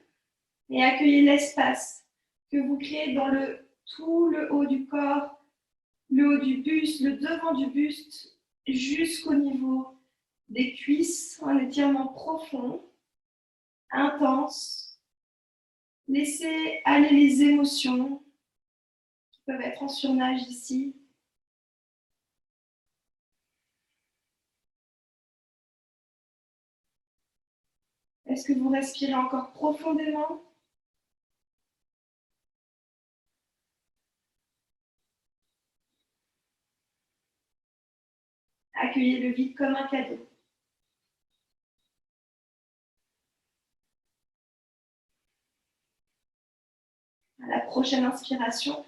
et accueillez l'espace que vous créez dans tout le haut du corps, le haut du buste, le devant du buste, jusqu'au niveau des cuisses, un étirement profond, intense. Laissez aller les émotions qui peuvent être en surnage ici. Est-ce que vous respirez encore profondément? Accueillez le vide comme un cadeau. À la prochaine inspiration,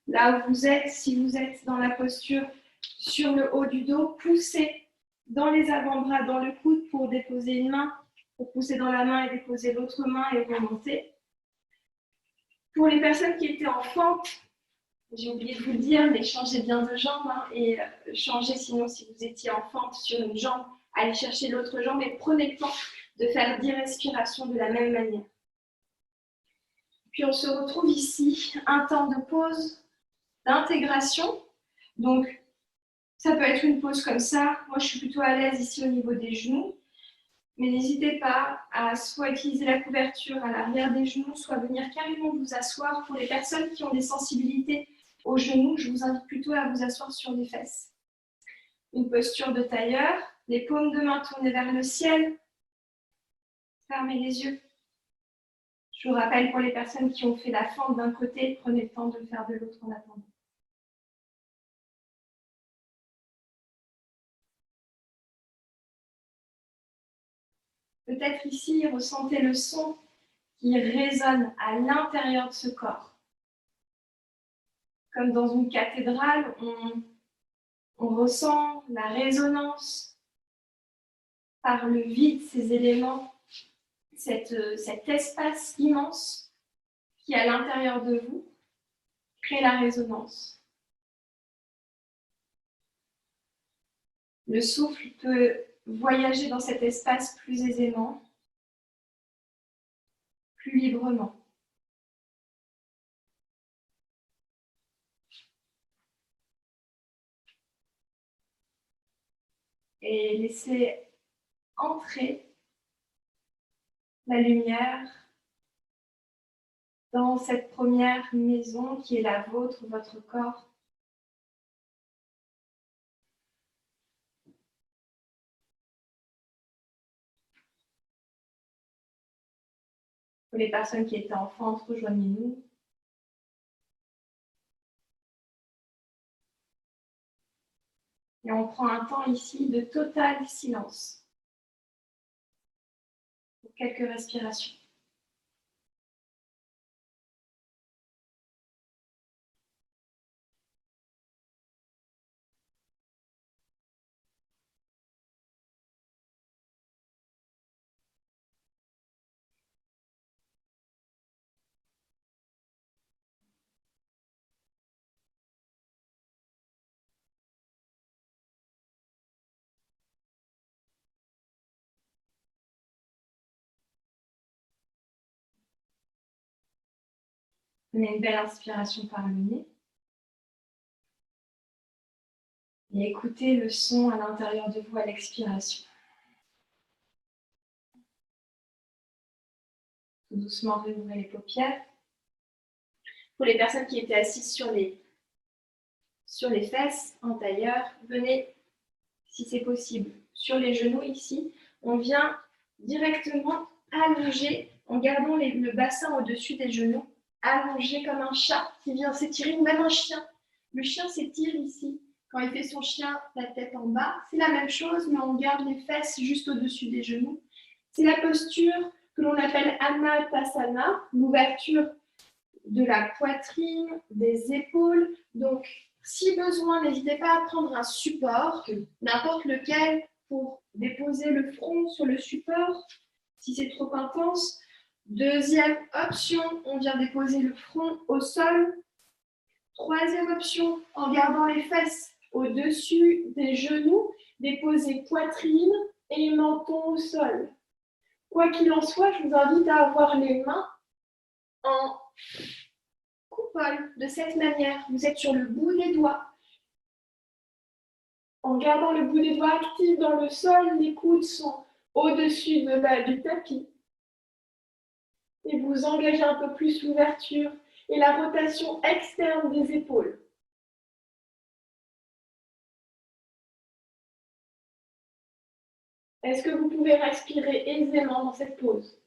là où vous êtes, si vous êtes dans la posture sur le haut du dos, poussez dans les avant-bras, dans le coude pour déposer une main, pour pousser dans la main et déposer l'autre main et remonter. Pour les personnes qui étaient en fente, j'ai oublié de vous le dire, mais changez bien de jambe et changez sinon si vous étiez en fente sur une jambe, allez chercher l'autre jambe et prenez le temps de faire 10 respirations de la même manière. Puis on se retrouve ici, un temps de pause, d'intégration. Donc, ça peut être une pause comme ça. Moi, je suis plutôt à l'aise ici au niveau des genoux. Mais n'hésitez pas à soit utiliser la couverture à l'arrière des genoux, soit venir carrément vous asseoir. Pour les personnes qui ont des sensibilités aux genoux, je vous invite plutôt à vous asseoir sur les fesses. Une posture de tailleur, les paumes de main tournées vers le ciel. Fermez les yeux. Je vous rappelle pour les personnes qui ont fait la fente d'un côté, prenez le temps de le faire de l'autre en attendant. Peut-être ici, ressentez le son qui résonne à l'intérieur de ce corps. Comme dans une cathédrale, on ressent la résonance par le vide, ces éléments, cet espace immense qui, à l'intérieur de vous, crée la résonance. Le souffle peut voyager dans cet espace plus aisément, plus librement. Et laissez entrer la lumière dans cette première maison qui est la vôtre, votre corps. Pour les personnes qui étaient enfants, rejoignez-nous. Et on prend un temps ici de total silence. Pour quelques respirations. Prenez une belle inspiration par le nez. Et écoutez le son à l'intérieur de vous à l'expiration. Tout doucement, réouvrez les paupières. Pour les personnes qui étaient assises sur les sur les fesses, en tailleur. Venez, si c'est possible, sur les genoux ici. On vient directement allonger en gardant le bassin au-dessus des genoux, allongé comme un chat qui vient s'étirer, ou même un chien. Le chien s'étire ici. Quand il fait son chien, la tête en bas, c'est la même chose, mais on garde les fesses juste au-dessus des genoux. C'est la posture que l'on appelle Anatasana, l'ouverture de la poitrine, des épaules. Donc, si besoin, n'hésitez pas à prendre un support, n'importe lequel, pour déposer le front sur le support, si c'est trop intense. Deuxième option, on vient déposer le front au sol. Troisième option, en gardant les fesses au-dessus des genoux, déposer poitrine et menton au sol. Quoi qu'il en soit, je vous invite à avoir les mains en coupole de cette manière. Vous êtes sur le bout des doigts. En gardant le bout des doigts actif dans le sol, les coudes sont au-dessus du tapis. Et vous engagez un peu plus l'ouverture et la rotation externe des épaules. Est-ce que vous pouvez respirer aisément dans cette pause?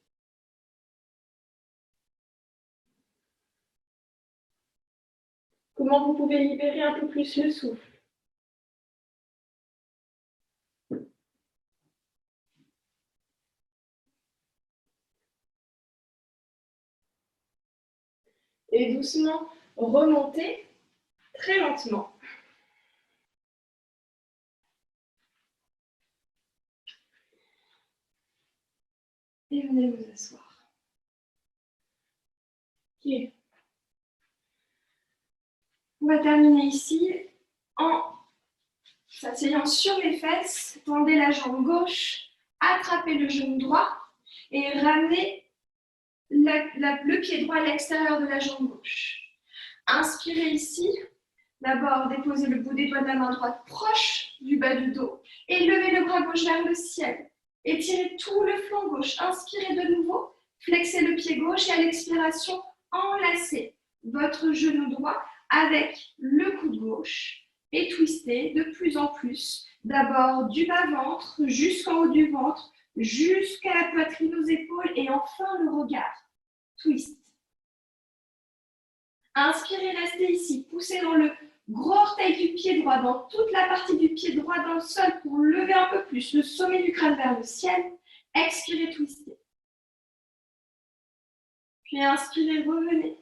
Comment vous pouvez libérer un peu plus le souffle? Et doucement, remontez très lentement. Et venez vous asseoir. Ok. On va terminer ici en s'asseyant sur les fesses. Tendez la jambe gauche, attrapez le genou droit et ramenez le pied droit à l'extérieur de la jambe gauche. Inspirez ici. D'abord, déposez le bout des doigts de la main droite proche du bas du dos et levez le bras gauche vers le ciel. Étirez tout le flanc gauche. Inspirez de nouveau. Flexez le pied gauche et à l'expiration, enlacez votre genou droit avec le coude gauche et twistez de plus en plus. D'abord du bas-ventre jusqu'en haut du ventre, jusqu'à la poitrine, aux épaules et enfin le regard. Twist. Inspirez, restez ici. Poussez dans le gros orteil du pied droit, dans toute la partie du pied droit dans le sol pour lever un peu plus le sommet du crâne vers le ciel. Expirez, twistez. Puis inspirez, revenez.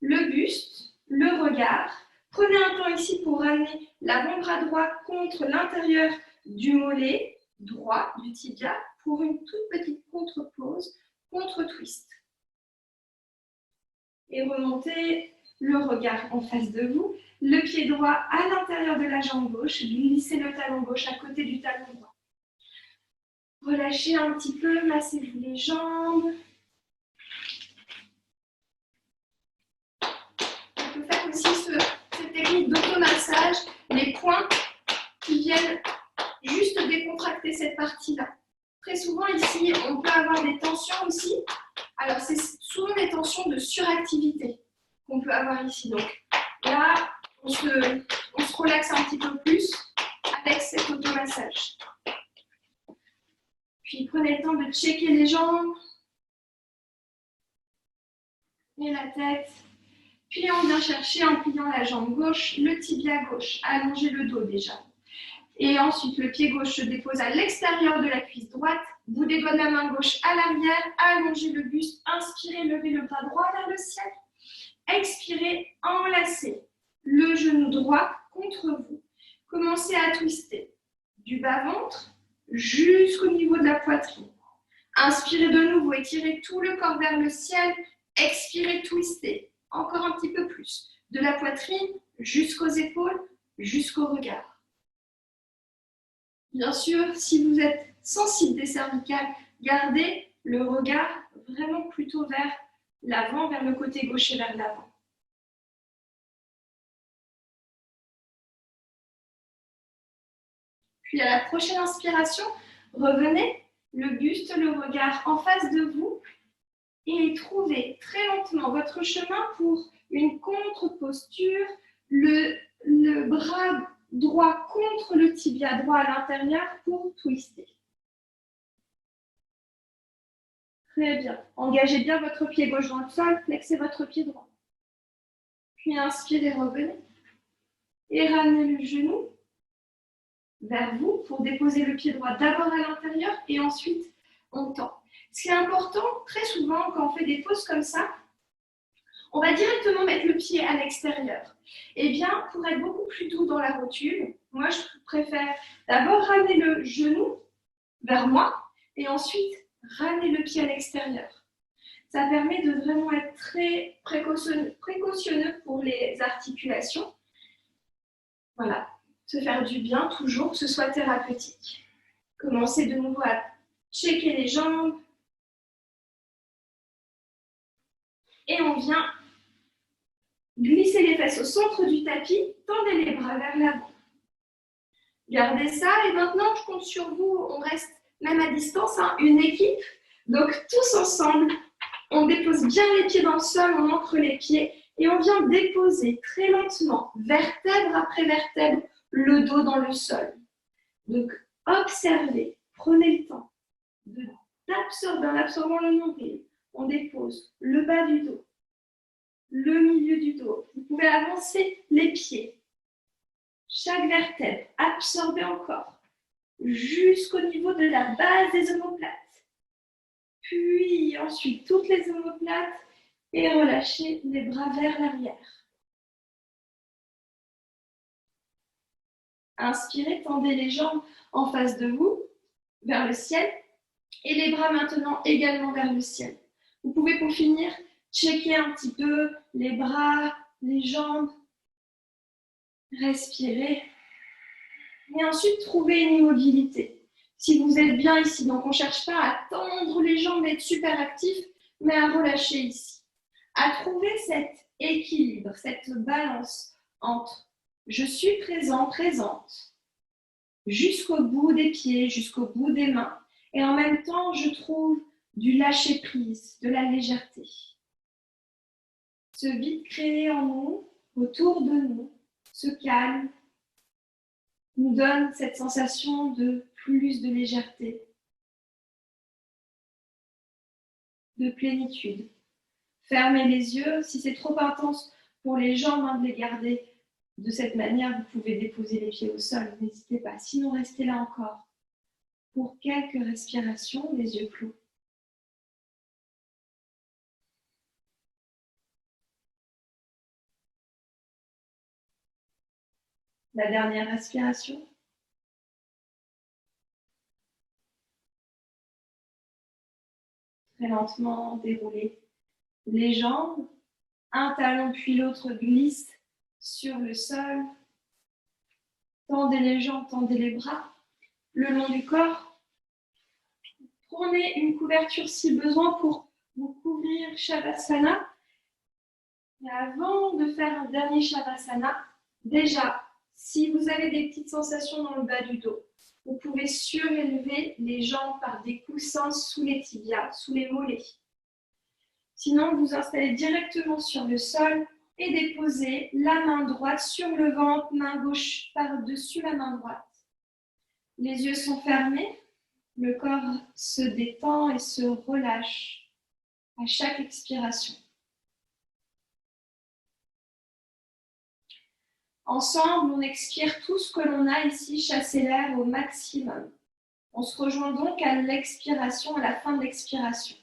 Le buste, le regard. Prenez un temps ici pour ramener l'avant-bras droit contre l'intérieur du mollet droit, du tibia, pour une toute petite contre-pause, contre-twist. Et remontez le regard en face de vous, le pied droit à l'intérieur de la jambe gauche, glissez le talon gauche à côté du talon droit. Relâchez un petit peu, massez-vous les jambes. On peut faire aussi cette technique d'automassage, les poings qui viennent juste décontracter cette partie-là. Très souvent ici, on peut avoir des tensions aussi. Alors, c'est souvent des tensions de suractivité qu'on peut avoir ici. Donc là, on se relaxe un petit peu plus avec cet automassage. Puis prenez le temps de checker les jambes et la tête. Puis on vient chercher en pliant la jambe gauche, le tibia gauche, allongez le dos déjà. Et ensuite, le pied gauche se dépose à l'extérieur de la cuisse droite, bout des doigts de la main gauche à l'arrière, allongez le buste, inspirez, levez le bras droit vers le ciel. Expirez, enlacez le genou droit contre vous. Commencez à twister du bas-ventre jusqu'au niveau de la poitrine. Inspirez de nouveau, étirez tout le corps vers le ciel. Expirez, twistez. Encore un petit peu plus. De la poitrine jusqu'aux épaules, jusqu'au regard. Bien sûr, si vous êtes sensible des cervicales, gardez le regard vraiment plutôt vers l'avant, vers le côté gauche et vers l'avant. Puis à la prochaine inspiration, revenez, le buste, le regard en face de vous et trouvez très lentement votre chemin pour une contre-posture, le le bras droit contre le tibia droit à l'intérieur pour twister. Très bien. Engagez bien votre pied gauche dans le sol, flexez votre pied droit. Puis inspirez, revenez. Et ramenez le genou vers vous pour déposer le pied droit d'abord à l'intérieur et ensuite on tend. Ce qui est important, très souvent, quand on fait des poses comme ça, on va directement mettre le pied à l'extérieur. Eh bien, pour être beaucoup plus doux dans la rotule, moi, je préfère d'abord ramener le genou vers moi et ensuite ramener le pied à l'extérieur. Ça permet de vraiment être très précautionneux pour les articulations. Voilà, se faire du bien toujours, que ce soit thérapeutique. Commencez de nouveau à checker les jambes. Et on vient glisser les fesses au centre du tapis, tendez les bras vers l'avant. Gardez ça et maintenant je compte sur vous, on reste même à distance, hein, une équipe. Donc tous ensemble, on dépose bien les pieds dans le sol, on ancre les pieds et on vient déposer très lentement, vertèbre après vertèbre, le dos dans le sol. Donc observez, prenez le temps d'absorber, en absorbant le nombril, on dépose le bas du dos, le milieu du dos. Vous pouvez avancer les pieds. Chaque vertèbre, absorbez encore jusqu'au niveau de la base des omoplates. Puis ensuite toutes les omoplates et relâchez les bras vers l'arrière. Inspirez, tendez les jambes en face de vous, vers le ciel, et les bras maintenant également vers le ciel. Vous pouvez pour finir checker un petit peu les bras, les jambes, respirez. Et ensuite, trouvez une immobilité. Si vous êtes bien ici, donc on ne cherche pas à tendre les jambes et être super actif, mais à relâcher ici. À trouver cet équilibre, cette balance entre je suis présent, présente, jusqu'au bout des pieds, jusqu'au bout des mains, et en même temps, je trouve du lâcher-prise, de la légèreté. Ce vide créé en nous, autour de nous, ce calme, nous donne cette sensation de plus de légèreté, de plénitude. Fermez les yeux, si c'est trop intense pour les jambes, hein, de les garder de cette manière, vous pouvez déposer les pieds au sol, n'hésitez pas. Sinon, restez là encore pour quelques respirations, les yeux clos. La dernière respiration. Très lentement, déroulez les jambes. Un talon puis l'autre glisse sur le sol. Tendez les jambes, tendez les bras le long du corps. Prenez une couverture si besoin pour vous couvrir Shavasana. Et avant de faire un dernier Shavasana, déjà, si vous avez des petites sensations dans le bas du dos, vous pouvez surélever les jambes par des coussins sous les tibias, sous les mollets. Sinon, vous installez directement sur le sol et déposez la main droite sur le ventre, main gauche par-dessus la main droite. Les yeux sont fermés, le corps se détend et se relâche à chaque expiration. Ensemble, on expire tout ce que l'on a ici, chasser l'air au maximum. On se rejoint donc à l'expiration, à la fin de l'expiration.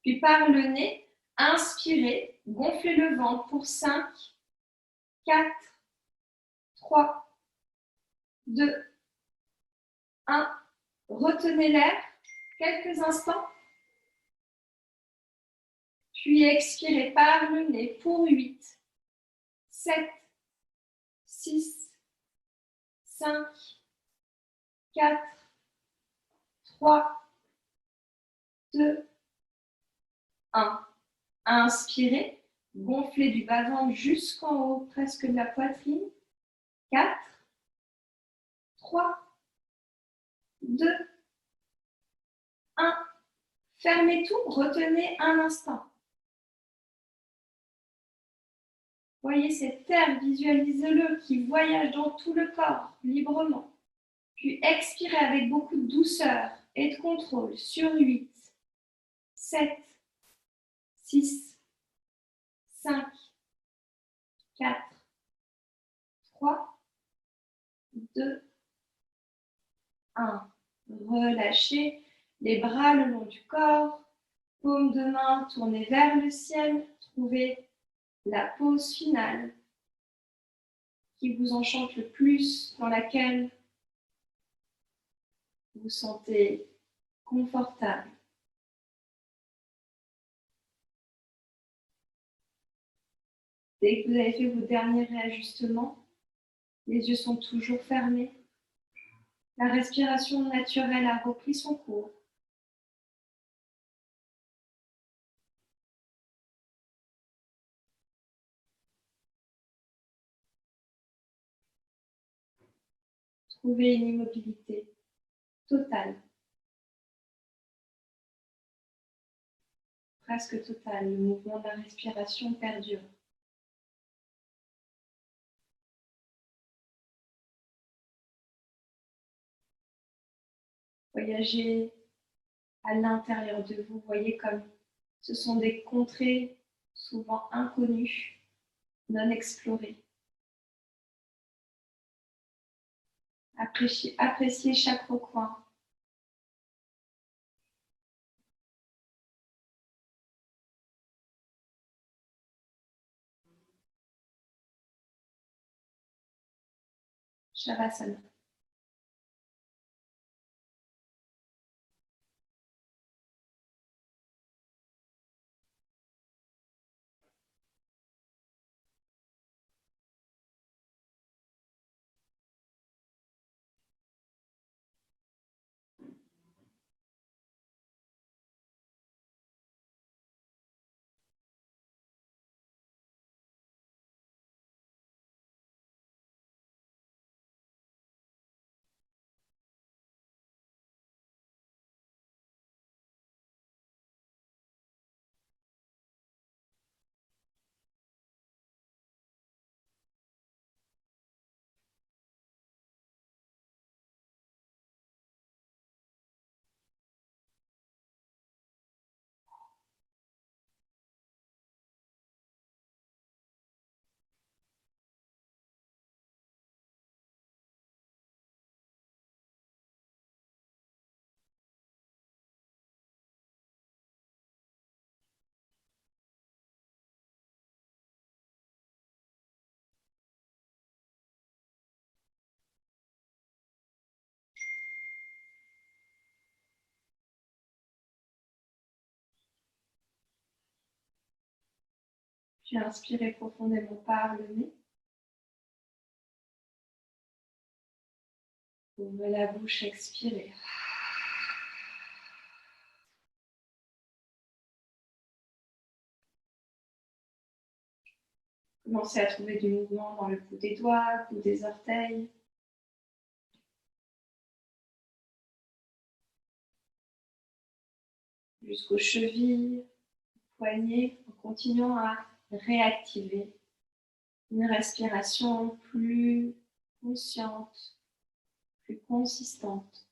Puis par le nez, inspirez, gonflez le ventre pour 5, 4, 3, 2, 1. Retenez l'air quelques instants. Puis expirez par le nez pour 8, 7, 6, 5, 4, 3, 2, 1. Inspirez, gonflez du bas-ventre jusqu'en haut, presque de la poitrine. 4, 3, 2, 1. Fermez tout, retenez un instant. Voyez cet air, visualisez-le, qui voyage dans tout le corps, librement. Puis expirez avec beaucoup de douceur et de contrôle sur 8, 7, 6, 5, 4, 3, 2, 1. Relâchez les bras le long du corps, paume de main tournée vers le ciel. Trouvez la pose finale qui vous enchante le plus, dans laquelle vous vous sentez confortable. Dès que vous avez fait vos derniers réajustements, les yeux sont toujours fermés. La respiration naturelle a repris son cours. Trouvez une immobilité totale, presque totale. Le mouvement de la respiration perdure. Voyagez à l'intérieur de vous. Voyez comme ce sont des contrées souvent inconnues, non explorées. Appréciez chaque recoin. Shavasana. Puis inspirez profondément par le nez. Ouvrez la bouche, expirez. Commencez à trouver du mouvement dans le bout des doigts, bout des orteils. Jusqu'aux chevilles, poignets, en continuant à réactiver une respiration plus consciente, plus consistante.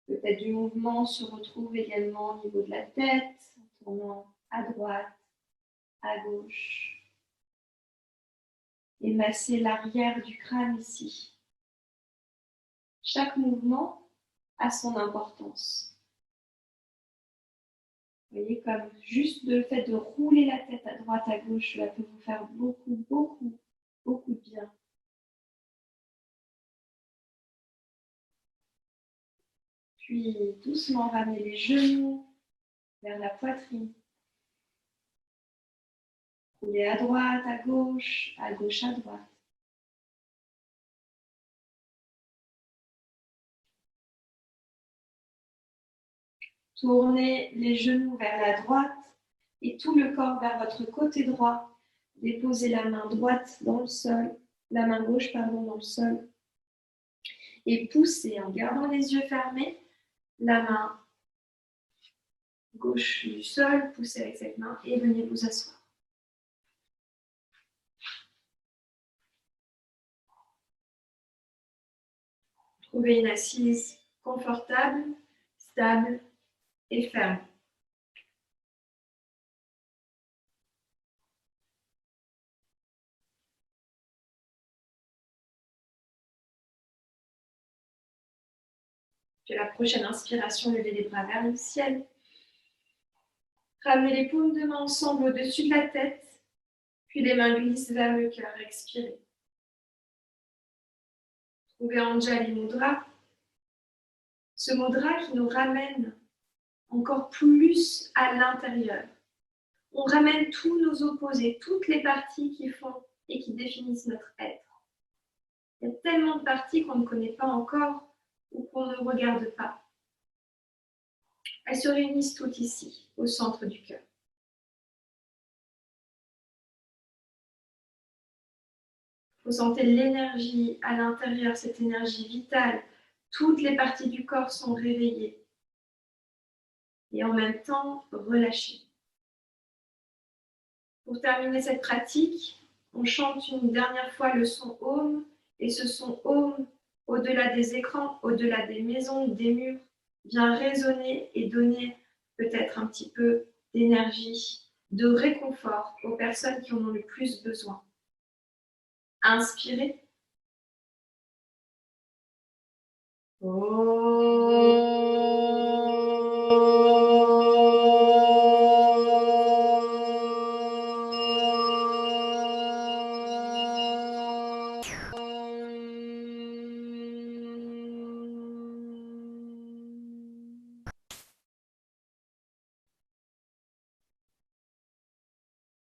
Peut-être du mouvement se retrouve également au niveau de la tête, en tournant à droite, à gauche. Et masser l'arrière du crâne ici. Chaque mouvement a son importance. Vous voyez, comme juste le fait de rouler la tête à droite, à gauche, cela peut vous faire beaucoup, beaucoup, beaucoup de bien. Puis doucement ramener les genoux vers la poitrine. Rouler à droite, à gauche, à droite. Tournez les genoux vers la droite et tout le corps vers votre côté droit. Déposez la main droite dans le sol, la main gauche, pardon, dans le sol. Et poussez en gardant les yeux fermés, la main gauche du sol, poussez avec cette main et venez vous asseoir. Trouvez une assise confortable, stable et ferme. Puis à la prochaine inspiration, levez les bras vers le ciel. Ramenez les paumes de main ensemble au-dessus de la tête, puis les mains glissent vers le cœur. Expirez. Trouvez Anjali Mudra. Ce mudra qui nous ramène encore plus à l'intérieur. On ramène tous nos opposés, toutes les parties qui font et qui définissent notre être. Il y a tellement de parties qu'on ne connaît pas encore ou qu'on ne regarde pas. Elles se réunissent toutes ici, au centre du cœur. Vous sentez l'énergie à l'intérieur, cette énergie vitale. Toutes les parties du corps sont réveillées. Et en même temps, relâchées. Pour terminer cette pratique, on chante une dernière fois le son Om. Et ce son Om, au-delà des écrans, au-delà des maisons, des murs, vient résonner et donner peut-être un petit peu d'énergie, de réconfort aux personnes qui en ont le plus besoin. Inspirez.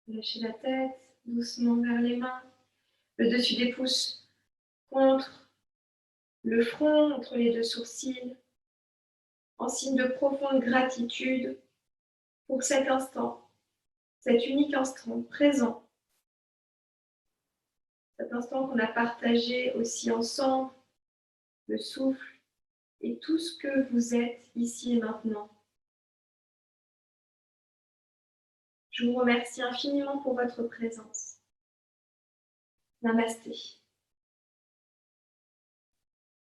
Lâchez la tête, doucement vers les mains, le dessus des pouces contre le front, entre les deux sourcils, en signe de profonde gratitude pour cet instant, cet unique instant présent, cet instant qu'on a partagé aussi ensemble, le souffle et tout ce que vous êtes ici et maintenant. Je vous remercie infiniment pour votre présence. Namasté.